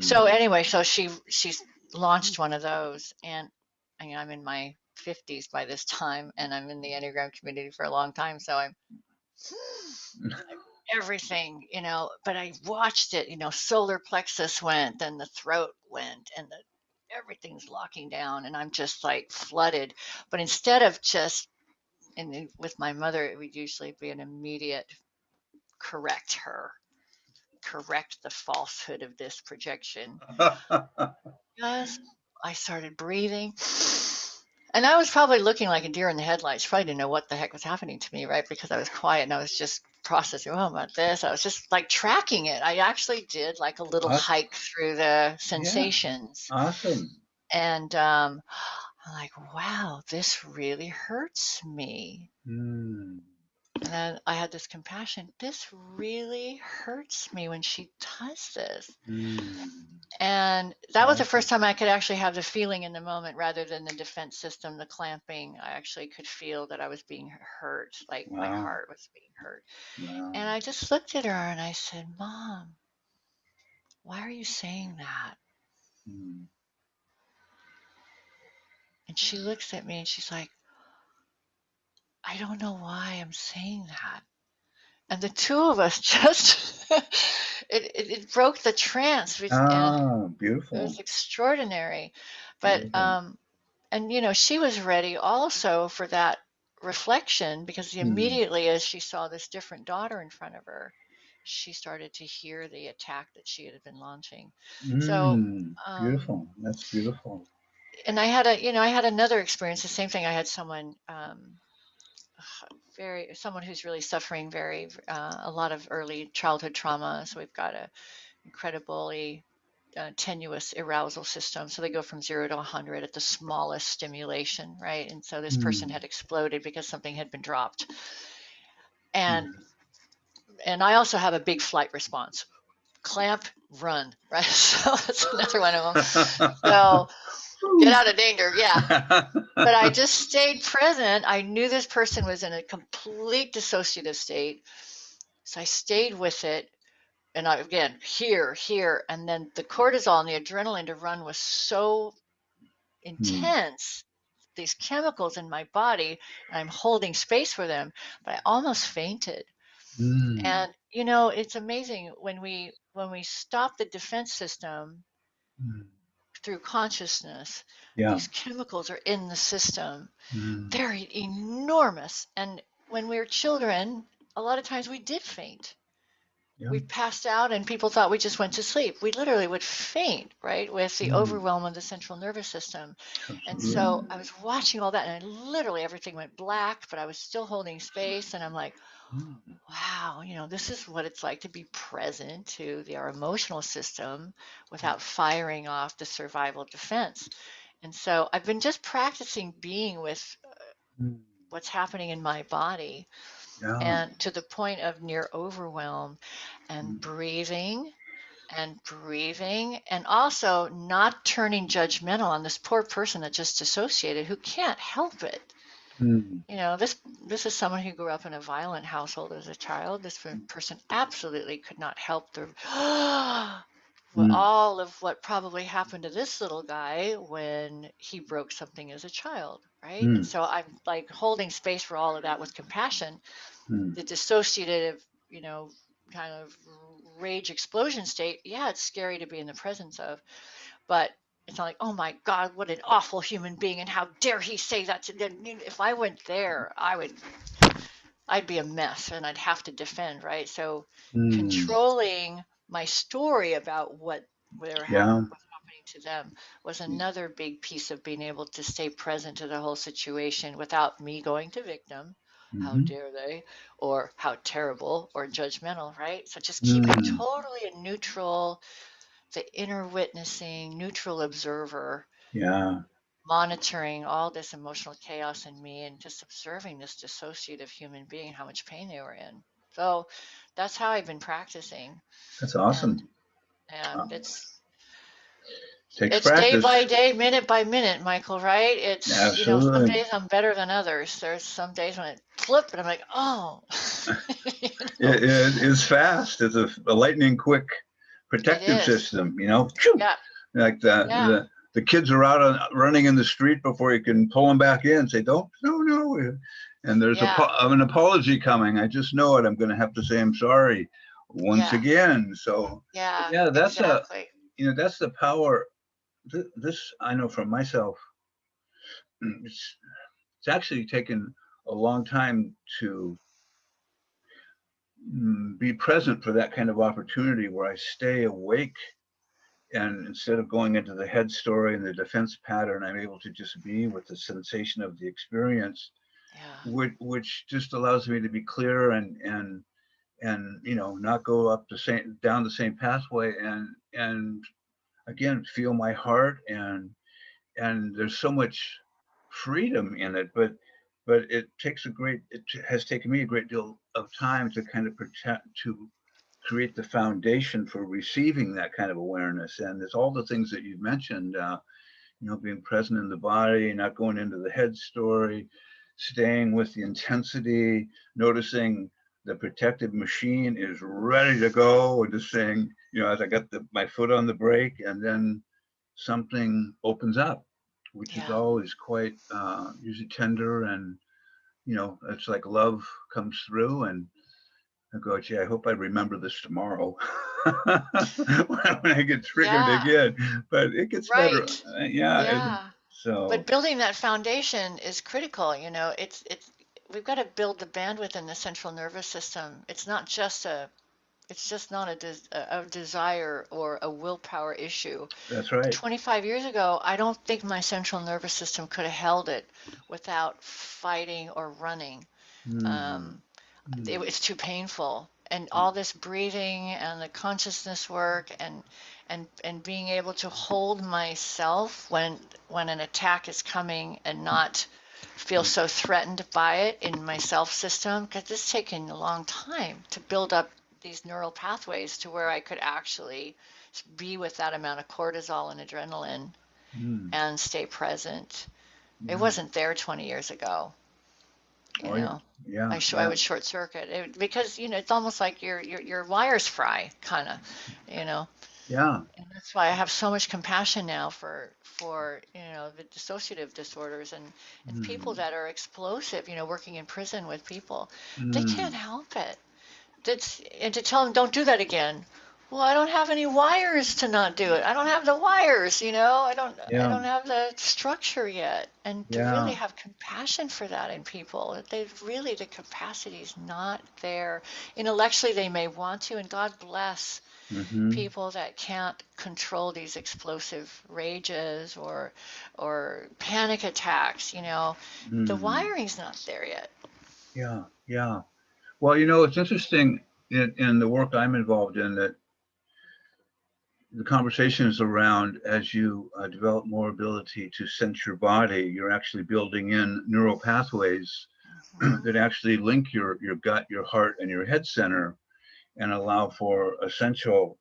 So Mm. anyway, so she's launched one of those, and I'm in my 50s by this time, and I'm in the Enneagram community for a long time, so I'm everything, but I watched it, solar plexus went, and the throat went, and everything's locking down, and I'm just like flooded. But instead of just, and with my mother, it would usually be an immediate correct her, correct the falsehood of this projection. Just, I started breathing. And I was probably looking like a deer in the headlights. Probably didn't know what the heck was happening to me, right? Because I was quiet and I was just processing, oh, about this. I was just like tracking it. I actually did like a little Awesome. hike through the Yeah. sensations. Awesome. And I'm like, wow, this really hurts me. Mm. And then I had this compassion. This really hurts me when she does this. Mm. And that was the Awesome. first time I could actually have the feeling in the moment rather than the defense system, the clamping. I actually could feel that I was being hurt, like my Wow. heart was being hurt. Wow. And I just looked at her and I said, Mom, why are you saying that? Mm. And she looks at me and she's like, I don't know why I'm saying that. And the two of us just, it broke the trance, and Ah, it beautiful. was extraordinary. But, Beautiful. and she was ready also for that reflection, because Mm. immediately as she saw this different daughter in front of her, she started to hear the attack that she had been launching. So, Mm. Beautiful. That's beautiful. and I had I had another experience, the same thing. I had someone, someone who's really suffering a lot of early childhood trauma. So we've got a incredibly tenuous arousal system. So they go from 0 to 100 at the smallest stimulation, right? And so this person Mm. had exploded because something had been dropped. And Mm. and I also have a big flight response. Clamp, run, right? So that's another one of them. So get out of danger, yeah. But I just stayed present. I knew this person was in a complete dissociative state. So I stayed with it. And again, here. And then the cortisol and the adrenaline to run was so Mm. intense, these chemicals in my body, and I'm holding space for them, but I almost fainted. Mm. And it's amazing when we stop the defense system Mm. through consciousness, Yeah. these chemicals are in the system. Mm. They're enormous. And when we were children, a lot of times we did faint. Yeah. We passed out and people thought we just went to sleep. We literally would faint, right, with the Mm. overwhelm of the central nervous system. And Absolutely. so I was watching all that, and literally everything went black, but I was still holding space. And I'm like, Mm. wow, this is what it's like to be present to our emotional system without firing off the survival defense. And so I've been just practicing being with Mm. what's happening in my body, Yeah. and to the point of near overwhelm, and Mm. breathing and also not turning judgmental on this poor person that just dissociated, who can't help it. Mm. This is someone who grew up in a violent household as a child. This person absolutely could not help the Mm. all of what probably happened to this little guy when he broke something as a child, right? And Mm. so I'm like holding space for all of that with compassion. Mm. The dissociative, kind of rage explosion state, yeah, it's scary to be in the presence of, but it's not like, oh my God, what an awful human being, and how dare he say that to them. If I went there, I'd be a mess and I'd have to defend, right? So Mm. controlling my story about what Yeah. was happening to them was another big piece of being able to stay present to the whole situation without me going to victim. How Mm-hmm. dare they? Or how terrible, or judgmental, right? So just keeping Mm. totally a neutral, the inner witnessing, neutral observer, Yeah. monitoring all this emotional chaos in me and just observing this dissociative human being, how much pain they were in. So that's how I've been practicing. That's And awesome. yeah, Uh, it's takes it's day by practice. day, minute by minute, Michael, right? It's, some Absolutely. days I'm better than others. There's some days when it flip and I'm like, oh, you know, It's fast. It's a lightning quick it protective is. system. Phew, Yeah, like yeah, the kids are out running in the street before you can pull them back in. Say, don't, no. And there's yeah, an apology coming. I just know it. I'm going to have to say I'm sorry once yeah, again. So yeah, yeah, exactly. that's the power. This I know from myself. It's actually taken a long time to be present for that kind of opportunity where I stay awake, and instead of going into the head story and the defense pattern, I'm able to just be with the sensation of the experience, Yeah, which just allows me to be clear and not go up down the same pathway, and again feel my heart, and there's so much. freedom in it, but it has taken me a great deal of time to kind of protect, to create the foundation for receiving that kind of awareness. And it's all the things that you've mentioned, being present in the body, not going into the head story, staying with the intensity, noticing the protective machine is ready to go, and just saying, as I got my foot on the brake, and then something opens up, which is Yeah. always quite usually tender, and it's like love comes through, and I go, gee, I hope I remember this tomorrow when I get triggered Yeah. again. But it gets better. Right. Yeah. Yeah. But So building that foundation is critical, it's we've got to build the bandwidth in the central nervous system. It's just not a desire or a willpower issue. that's right. 25 years ago, I don't think my central nervous system could have held it without fighting or running. Mm, Um, mm, it's too painful. And mm, all this breathing and the consciousness work and being able to hold myself when an attack is coming and not feel mm, so threatened by it in my self system, because it's taken a long time to build up these neural pathways to where I could actually be with that amount of cortisol and adrenaline mm, and stay present. It yeah. wasn't there 20 years ago, you Oh, yeah. know. Yeah. I Yeah. would short circuit it, because it's almost like your wires fry, kind of, you know. Yeah. And that's why I have so much compassion now for the dissociative disorders and people Mm, that are explosive, working in prison with people. They can't mm, help it. And to tell them don't do that again. Well, I don't have any wires to not do it. I don't have the wires, I yeah. don't have the structure yet. And to really Yeah. have compassion for that in people, the capacity is not there. Intellectually, they may want to, and God bless Mm-hmm. people that can't control these explosive rages or panic attacks. The Mm, wiring's not there yet. yeah. Yeah. Well, it's interesting in the work I'm involved in, that the conversation is around, as you develop more ability to sense your body, you're actually building in neural pathways Mhm. that actually link your gut, your heart, and your head center, and allow for essential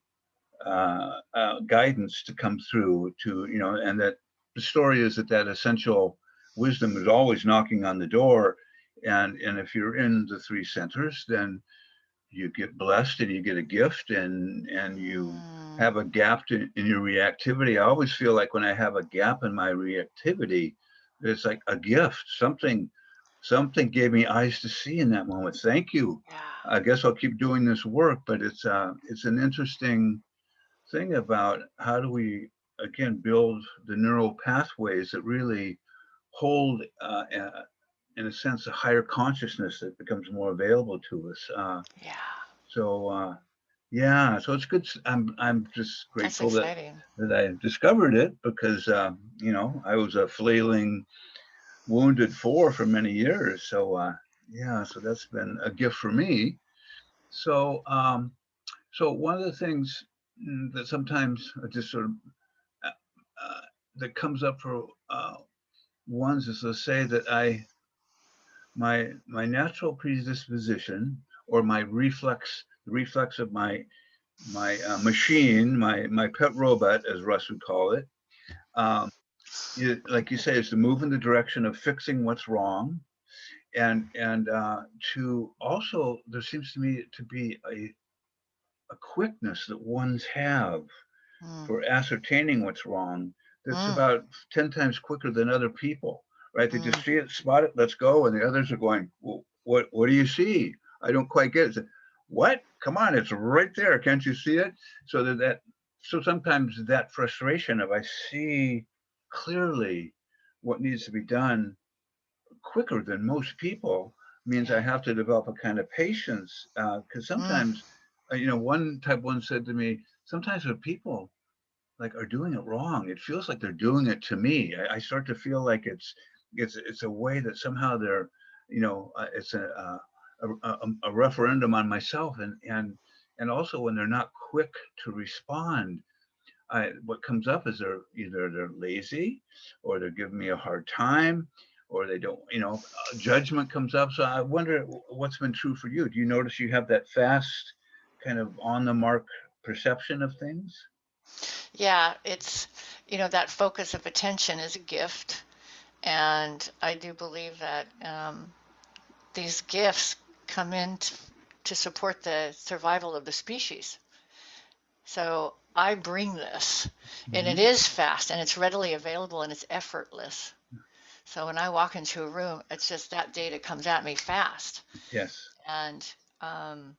guidance to come through to, and that the story is that essential wisdom is always knocking on the door. And if you're in the three centers, then you get blessed and you get a gift, and you Mm. have a gap in your reactivity. I always feel like when I have a gap in my reactivity, it's like a gift. Something gave me eyes to see in that moment. Thank you. Yeah. I guess I'll keep doing this work, but it's an interesting thing about how do we again build the neural pathways that really hold, in a sense, a higher consciousness that becomes more available to us. Yeah. So yeah, so it's good. I'm just That's grateful that exciting. I discovered it, because I was a flailing, wounded four for many years. So yeah, so that's been a gift for me. So so one of the things that sometimes just sort of uh, uh, that comes up for ones is to say that my natural predisposition, or my reflex, the reflex of my machine, my pet robot, as Russ would call it, like you say, is to move in the direction of fixing what's wrong, and to also, there seems to me to be a quickness that ones have Mm. for ascertaining what's wrong, that's Mm. about 10 times quicker than other people, right? They just Mm. see it, spot it, let's go. And the others are going, well, what do you see? I don't quite get it. What? Come on, it's right there. Can't you see it? So so sometimes that frustration of, I see clearly what needs to be done quicker than most people, means I Yeah. have to develop a kind of patience. Because Mm. sometimes, one type one said to me, sometimes when people like are doing it wrong, it feels like they're doing it to me. I start to feel like it's a way that somehow they're, it's a referendum on myself, and also when they're not quick to respond, what comes up is they're lazy, or they're giving me a hard time, or they don't, judgment comes up. So I wonder what's been true for you. Do you notice you have that fast kind of on the mark perception of things? Yeah, it's, that focus of attention is a gift. And I do believe that these gifts come in to support the survival of the species. So I bring this, and it Mm-hmm. is fast, and it's readily available, and it's effortless. So when I walk into a room, it's just that data comes at me fast. Yes. And um,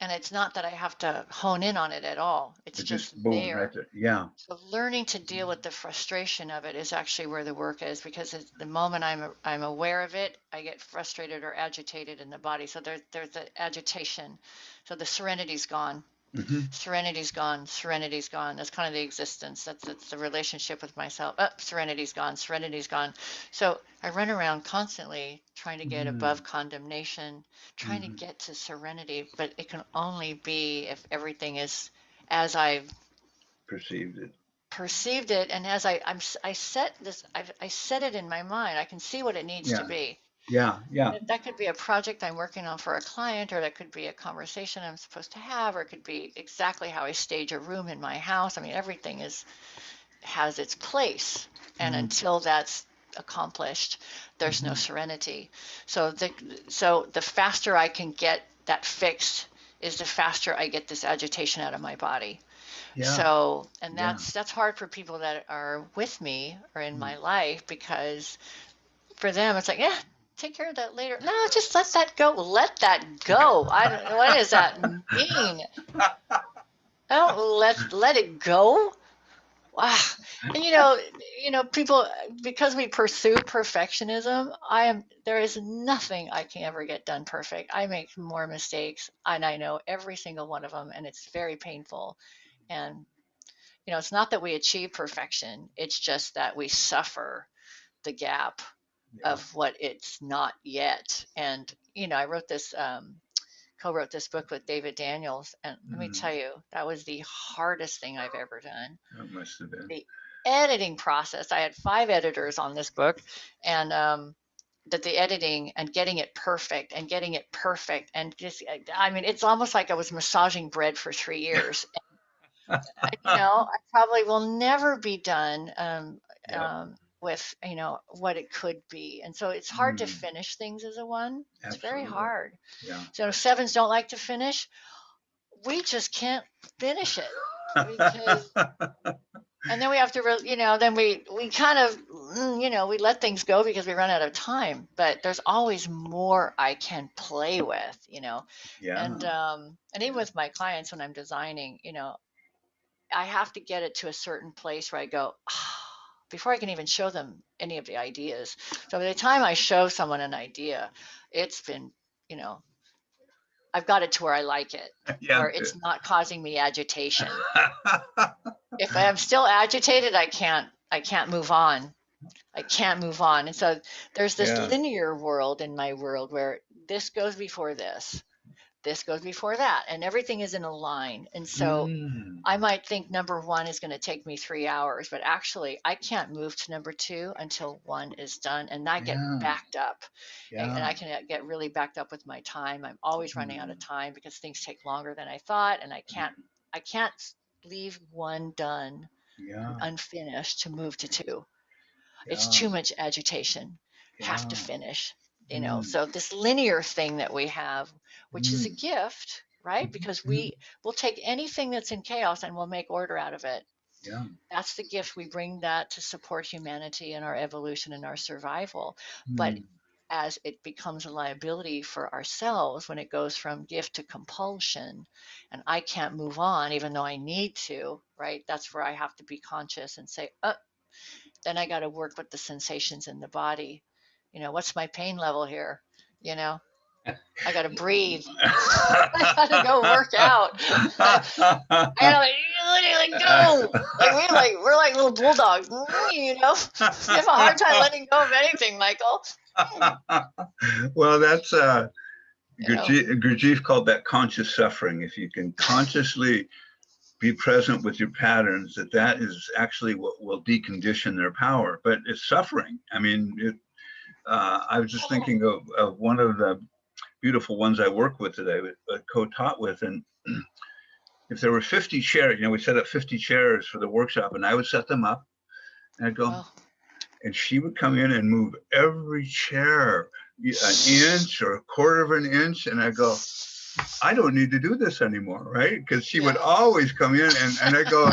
and it's not that I have to hone in on it at all. It's It just just boom right there. there. Yeah. So learning to deal with the frustration of it is actually where the work is, because the moment I'm aware of it, I get frustrated or agitated in the body. So there's the agitation. So the serenity's gone. Mm-hmm. Serenity's gone. Serenity's gone. That's kind of the existence. That's the relationship with myself. Oh, serenity's gone. Serenity's gone. So I run around constantly trying to get Mm-hmm. above condemnation, trying to Mm-hmm. get to serenity, but it can only be if everything is as I've Perceived it. perceived it, and as I set this, I set it in my mind. I can see what it needs to Yeah. be. Yeah. Yeah. That could be a project I'm working on for a client, or that could be a conversation I'm supposed to have, or it could be exactly how I stage a room in my house. I mean, everything has its place, and Mm-hmm. until that's accomplished, there's no serenity. So the faster I can get that fixed is the faster I get this agitation out of my body. Yeah. So, and Yeah. that's hard for people that are with me or in Mm. my life, because for them it's like, yeah, take care of that later. No, just let that go. Let that go. I don't know, what does that mean? I don't let it go. Wow. And people, because we pursue perfectionism, there is nothing I can ever get done perfect. I make more mistakes, and I know every single one of them, and it's very painful. And it's not that we achieve perfection, it's just that we suffer the gap Yeah. of what it's not yet. And, I co-wrote this book with David Daniels, and let me Mm. tell you, that was the hardest thing I've ever done. That must have been. The editing process, I had 5 editors on this book, and that the editing and getting it perfect and just, I mean, it's almost like I was massaging bread for 3 years. I probably will never be done Yep. with what it could be, and so it's hard to Mm. finish things as a one. It's very Absolutely. hard. Yeah. So if sevens don't like to finish, we just can't finish it, because, and then we have to, then we kind of, we let things go because we run out of time. But there's always more I can play with, Yeah. and even with my clients when I'm designing, I have to get it to a certain place where I go, before I can even show them any of the ideas. So by the time I show someone an idea, it's been, you know, I've got it to where I like it, Yeah. where it's not causing me agitation. If I'm still agitated, I can't move on. I can't move on. And so there's this Yeah. linear world in my world where this goes before this goes before that, and everything is in a line. And so Mm. I might think number 1 is going to take me 3 hours, but actually I can't move to number 2 until 1 is done, and I get Yeah. backed up. And Yeah. I can get really backed up with my time. I'm always running out of Mm. time because things take longer than I thought, and I can't leave 1 done and Yeah. unfinished to move to 2. It's Yeah. too much agitation. Have to Yeah. finish. Mm. So this linear thing that we have, which is a Mm. gift, right? Mhm. Because Mhm. we'll take anything that's in chaos and we'll make order out of it. Yeah. That's the gift. We bring that to support humanity and our evolution and our survival. But Mm. as it becomes a liability for ourselves, when it goes from gift to compulsion, and I can't move on even though I need to, right? That's where I have to be conscious and say, then I got to work with the sensations in the body. What's my pain level here? You know, I got to breathe. I got to go work out. I gotta like go. We're like little bulldogs. You have a hard time letting go of anything, Michael. Well, that's You know. Gurdjieff called that conscious suffering. If you can consciously be present with your patterns, that is actually what will decondition their power. But it's suffering. I mean, I was just thinking of one of the beautiful ones I work with that I co-taught with, and if there were 50 chairs, we set up 50 chairs for the workshop, and I would set them up, and I'd go, Oh. and she would come in and move every chair an inch or a quarter of an inch, and I go, I don't need to do this anymore, right? Because she would always come in, and I go,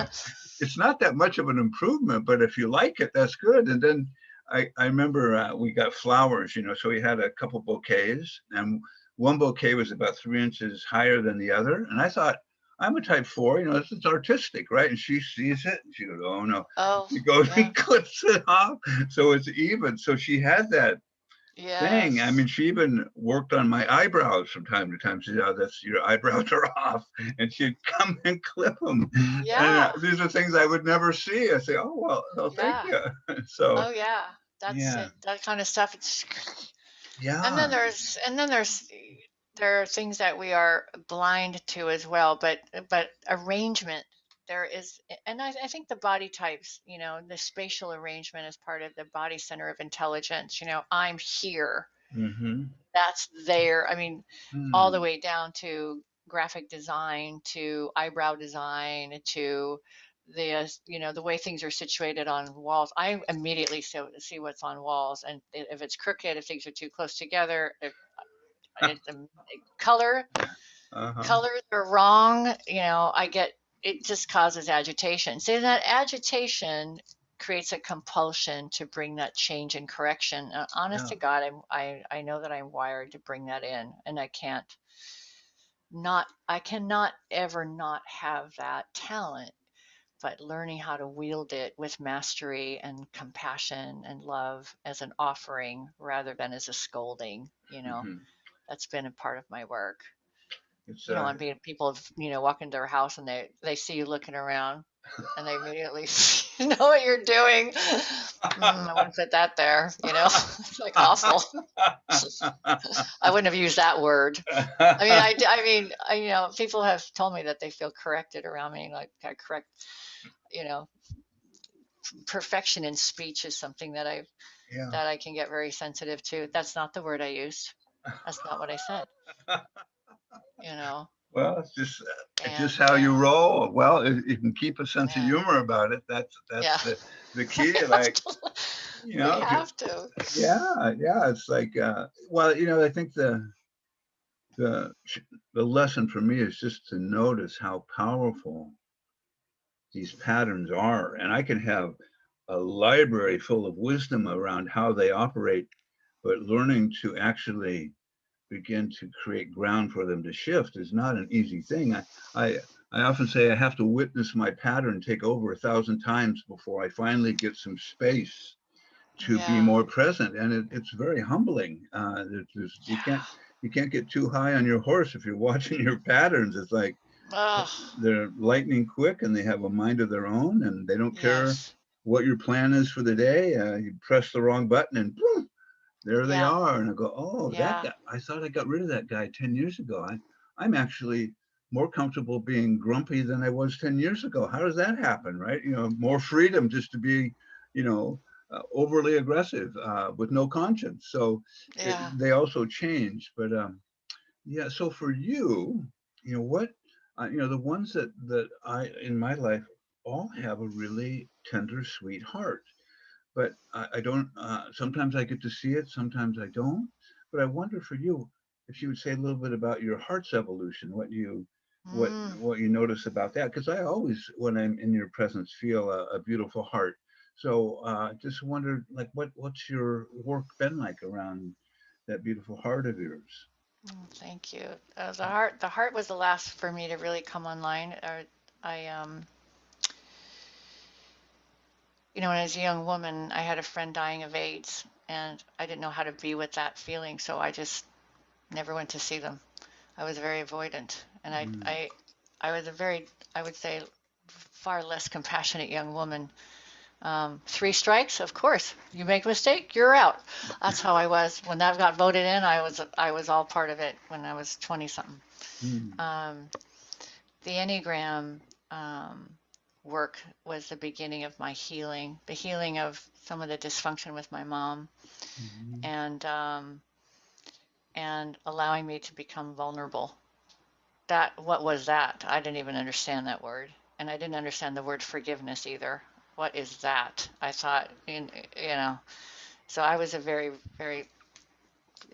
it's not that much of an improvement, but if you like it, that's good. And then I remember we got flowers, so we had a couple bouquets, and one bouquet was about 3 inches higher than the other. And I thought, I'm a type 4, it's artistic, right? And she sees it, and she goes, oh no. She goes and clips it off, so it's even. So she had that thing. I mean, she even worked on my eyebrows from time to time. She said, oh, that's, your eyebrows are off. And she'd come and clip them. Yeah. And these are things I would never see. I say, oh, well, thank you. So, oh yeah, that's it. That kind of stuff. It's and then there are things that we are blind to as well, but arrangement there is, and I think the body types, the spatial arrangement is part of the body center of intelligence. I'm here, that's there. I mean, all the way down to graphic design, to eyebrow design, to the way things are situated on walls. I immediately see what's on walls, and if it's crooked, if things are too close together, if the colors are wrong, it just causes agitation. So that agitation creates a compulsion to bring that change and correction. Honest to God, I know that I'm wired to bring that in, and I cannot ever not have that talent, but learning how to wield it with mastery and compassion and love as an offering rather than as a scolding, that's been a part of my work. You don't want to be people, walk into their house and they see you looking around and they immediately know what you're doing. I wouldn't put that there, it's like awful. I wouldn't have used that word. I mean, people have told me that they feel corrected around me, like I correct, perfection in speech is something that I can get very sensitive to. That's not the word I used. That's not what I said. Well, it's just how you roll. Well, if you can keep a sense of humor about it, that's the key. Like, we have to. Yeah. It's like, I think the lesson for me is just to notice how powerful these patterns are, and I can have a library full of wisdom around how they operate, but learning to actually begin to create ground for them to shift is not an easy thing. I often say I have to witness my pattern take over 1,000 times before I finally get some space to be more present, and it's very humbling. You can't get too high on your horse if you're watching your patterns. It's like they're lightning quick, and they have a mind of their own, and they don't care what your plan is for the day. You press the wrong button, and boom, there they are. And I go, oh, that guy, I thought I got rid of that guy 10 years ago. I'm actually more comfortable being grumpy than I was 10 years ago. How does that happen, right? More freedom just to be, overly aggressive with no conscience. So they also change. But so for you, what, the ones that I, in my life, all have a really tender, sweet heart. But I don't, sometimes I get to see it, sometimes I don't. But I wonder for you, if you would say a little bit about your heart's evolution, what you notice about that. Because I always, when I'm in your presence, feel a beautiful heart. So just wondered, like, what's your work been like around that beautiful heart of yours? Thank you. The heart was the last for me to really come online. When I was a young woman, I had a friend dying of AIDS, and I didn't know how to be with that feeling, so I just never went to see them. I was very avoidant, and I was I would say, far less compassionate young woman. 3 strikes, of course. You make a mistake, you're out. That's how I was. When that got voted in, I was all part of it when I was 20 something. The Enneagram um, work was the beginning of my healing, the healing of some of the dysfunction with my mom, Mhm. and um, and allowing me to become vulnerable. That what was that? I didn't even understand that word, and I didn't understand the word forgiveness either. What is that? I thought, you know, so I was a very, very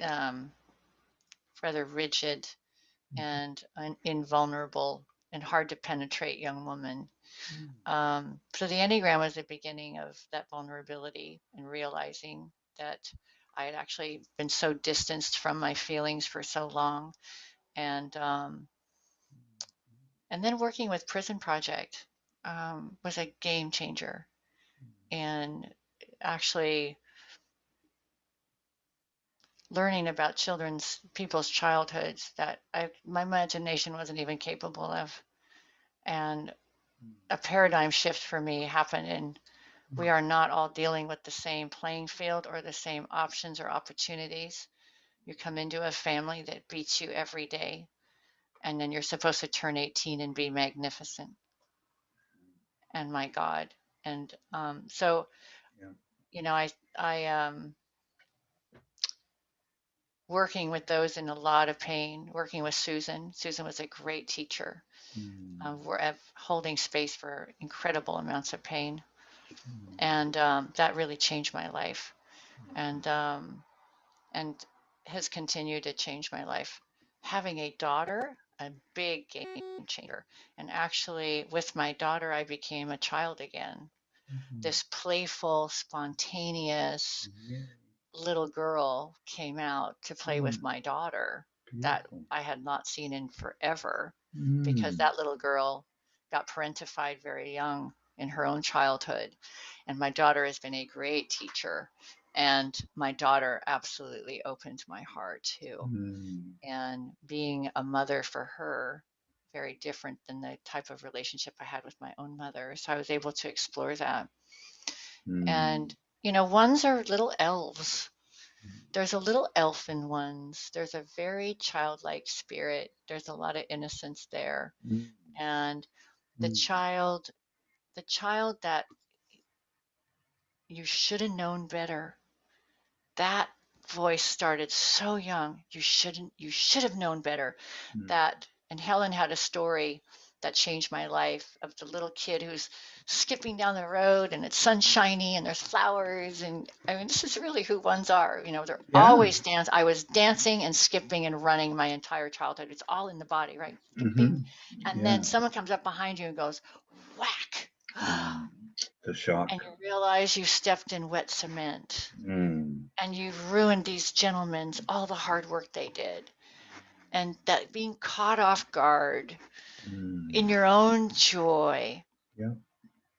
um, rather rigid and an invulnerable and hard to penetrate young woman. So the Enneagram was the beginning of that vulnerability and realizing that I had actually been so distanced from my feelings for so long, and um, and then working with Prison Project was a game changer, and actually learning about people's childhoods that my imagination wasn't even capable of, and a paradigm shift for me happened, and we are not all dealing with the same playing field or the same options or opportunities. You come into a family that beats you every day, and then you're supposed to turn 18 and be magnificent. And my God. And so, Yeah. you know, working with those in a lot of pain, working with Susan. Susan was a great teacher. We're holding space for incredible amounts of pain. And that really changed my life. And and has continued to change my life. Having a daughter, a big game changer. And actually, with my daughter, I became a child again. This playful, spontaneous Yeah. little girl came out to play with my daughter that Beautiful. I had not seen in forever, because Mm. that little girl got parentified very young in her own childhood. And my daughter has been a great teacher. And my daughter absolutely opened my heart too. Mm. And being a mother for her, very different than the type of relationship I had with my own mother. So I was able to explore that. Mm. And, ones are little elves. There's a little elf in ones. There's a very childlike spirit. There's a lot of innocence there. Mm. And the Mm. child, the child that you should have known better, that voice started so young. You should have known better. Mm. That, and Helen had a story that changed my life, of the little kid who's skipping down the road and it's sunshiny and there's flowers. And I mean, this is really who ones are. They're Yeah. always dance. I was dancing and skipping and running my entire childhood. It's all in the body, right? Skipping. Mm-hmm. And then Yeah. someone comes up behind you and goes, whack. Mm. The shock. And you realize you stepped in wet cement, Mm. and you've ruined these gentlemen's all the hard work they did. And that being caught off guard Mm. in your own joy, Yeah.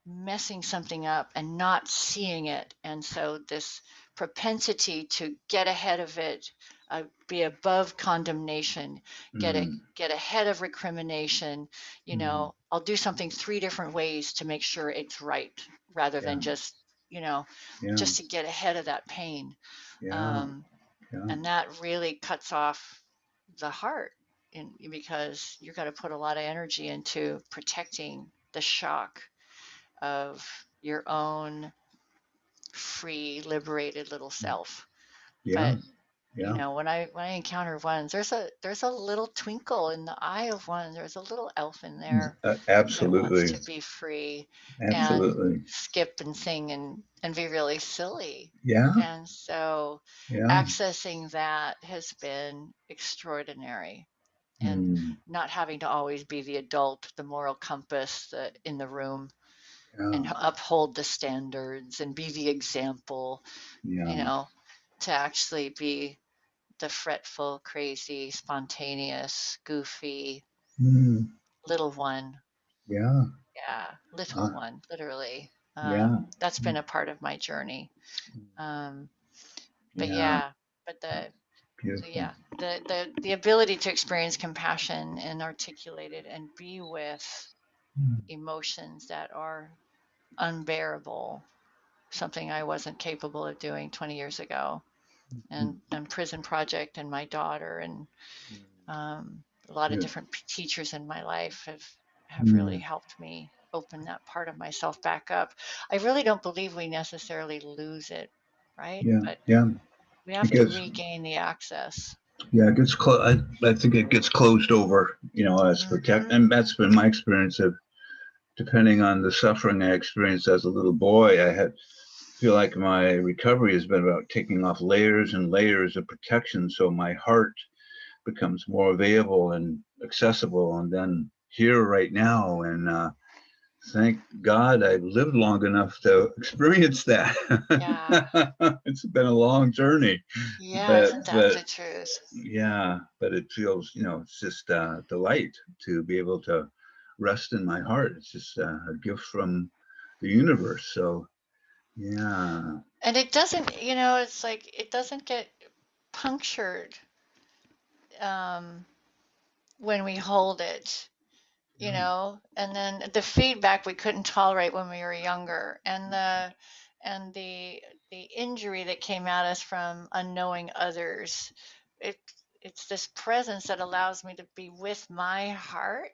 messing something up and not seeing it. And so this propensity to get ahead of it, be above condemnation, Mm. get ahead of recrimination. Mm. I'll do something three different ways to make sure it's right, rather Yeah. than just, you know, Yeah. just to get ahead of that pain. Yeah. Um, Yeah. and that really cuts off the heart, because you've got to put a lot of energy into protecting the shock of your own free, liberated little self. Yeah. But Yeah. when I encounter ones, there's a little twinkle in the eye of one. There's a little elf in there that wants Absolutely. to be free and Absolutely. skip and sing and be really silly. Yeah. And so Yeah. accessing that has been extraordinary. And Mm. not having to always be the adult, the moral compass in the room, Yeah. and uphold the standards and be the example, you Yeah. know, to actually be the fretful, crazy, spontaneous, goofy Mm. little one. Yeah. Yeah, little Ah, one, literally. yeah. That's been a part of my journey. Um, but Yeah. yeah, but so Beautiful. yeah, the ability to experience compassion and articulate it and be with Mm. emotions that are unbearable, something I wasn't capable of doing 20 years ago. And Prison Project and my daughter and a lot of Beautiful. different teachers in my life have. have really helped me open that part of myself back up. I really don't believe we necessarily lose it, right? Yeah, But yeah. we have It to gets, regain the access. yeah, it gets I think it gets closed over, as protect, Hmm. and that's been my experience of, depending on the suffering I experienced as a little boy, feel like my recovery has been about taking off layers and layers of protection, so my heart becomes more available and accessible. And then here right now, and thank God I've lived long enough to experience that. Yeah. It's been a long journey, Yeah, but isn't that the truth? yeah, but it feels, it's just a delight to be able to rest in my heart. It's just a gift from the universe. So yeah. And it doesn't, it's like it doesn't get punctured um, when we hold it, and then the feedback we couldn't tolerate when we were younger, and the injury that came at us from unknowing others. It it's this presence that allows me to be with my heart,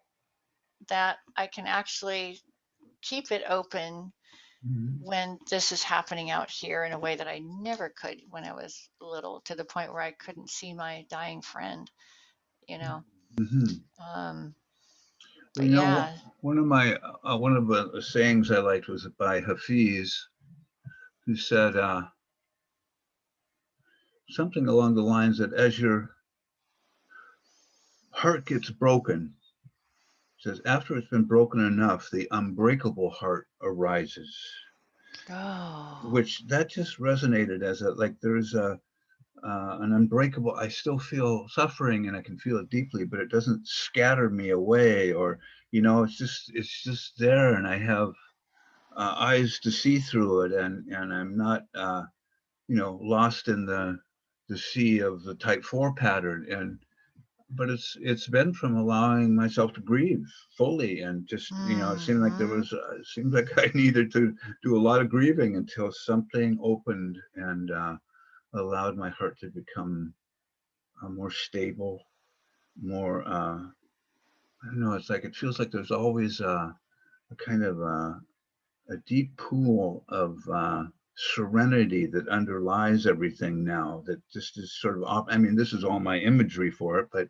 that I can actually keep it open Mhm. when this is happening out here in a way that I never could when I was little, to the point where I couldn't see my dying friend, you know. Mhm. Um, Well, but yeah. one of the sayings I liked was by Hafiz, who said something along the lines that as your heart gets broken, says after it's been broken enough, the unbreakable heart arises. Oh. Which that just resonated as like there's an unbreakable. I still feel suffering and I can feel it deeply, but it doesn't scatter me away, or it's just there, and I have eyes to see through it, and I'm not lost in the sea of the type 4 pattern. And but it's been from allowing myself to grieve fully, and just it seemed like Hmm. it seemed like I needed to do a lot of grieving until something opened and allowed my heart to become more stable, more I don't know. It's like it feels like there's always a kind of a deep pool of serenity that underlies everything now. That just is sort of. I mean, this is all my imagery for it, but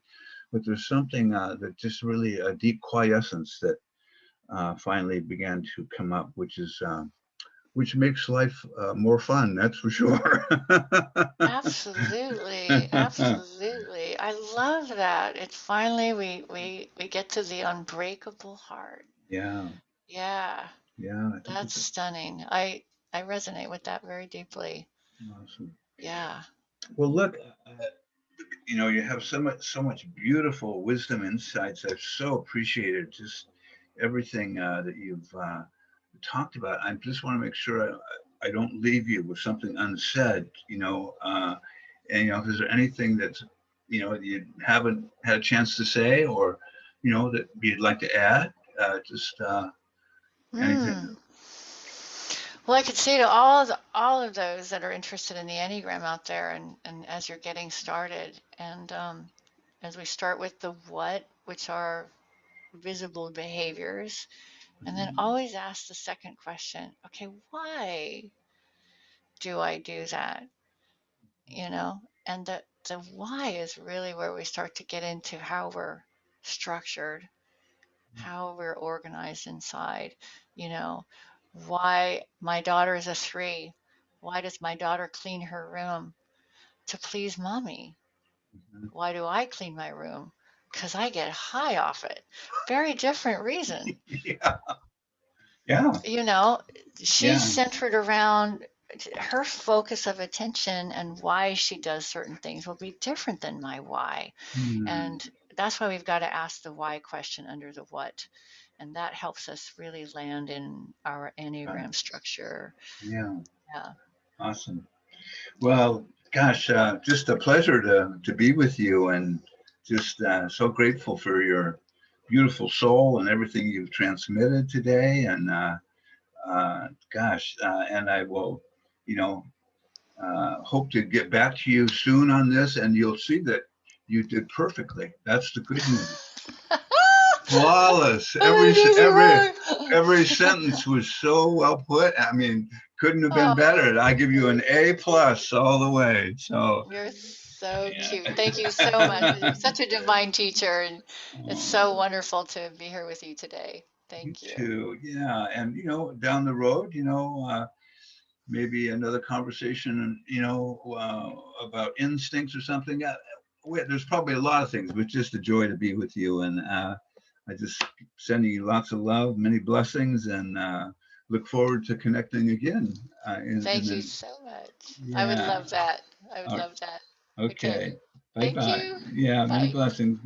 there's something that just really a deep quiescence that finally began to come up, which makes life more fun. That's for sure. Absolutely, absolutely. I love that. It's finally we get to the unbreakable heart. Yeah, Yeah, yeah. I think that's it's stunning. I resonate with that very deeply. awesome. Yeah. Well, look, you have so much beautiful wisdom insights. I've so appreciated just everything that you've talked about. I just want to make sure I don't leave you with something unsaid. And is there anything that's you haven't had a chance to say, or that you'd like to add? Just anything. Hmm. Well, I could say to all of those that are interested in the Enneagram out there, and as you're getting started, and as we start with the what, which are visible behaviors, and then always ask the second question, okay, why do I do that? And the why is really where we start to get into how we're structured, how we're organized inside. You know, why my daughter is a 3. Why does my daughter clean her room? To please mommy. Why do I clean my room? Because I get high off it. Very different reason. Yeah, yeah, You know, she's yeah. centered around her focus of attention, and why she does certain things will be different than my why. Hmm. And that's why we've got to ask the why question under the what. And that helps us really land in our Got Enneagram it. structure. Yeah, Yeah. awesome. Well, gosh, just a pleasure to be with you, and just so grateful for your beautiful soul and everything you've transmitted today. And gosh, and I will, you know, hope to get back to you soon on this, and you'll see that you did perfectly. That's the good news. Flawless. Every sentence was so well put. I mean, couldn't have been better. I give you an A+ all the way. So You're so cute. yeah. Thank you so much. You're such a divine teacher, and it's so Oh, wonderful to be here with you today. you Thank you. too. Yeah. And down the road, maybe another conversation, about instincts or something. There's probably a lot of things, but just a joy to be with you. And I just sending you lots of love, many blessings, and look forward to connecting again. Thank you so much. I would Yeah. love that. I would Uh, love that. Okay. Okay. Bye Thank bye. you. Yeah. Many Bye. blessings.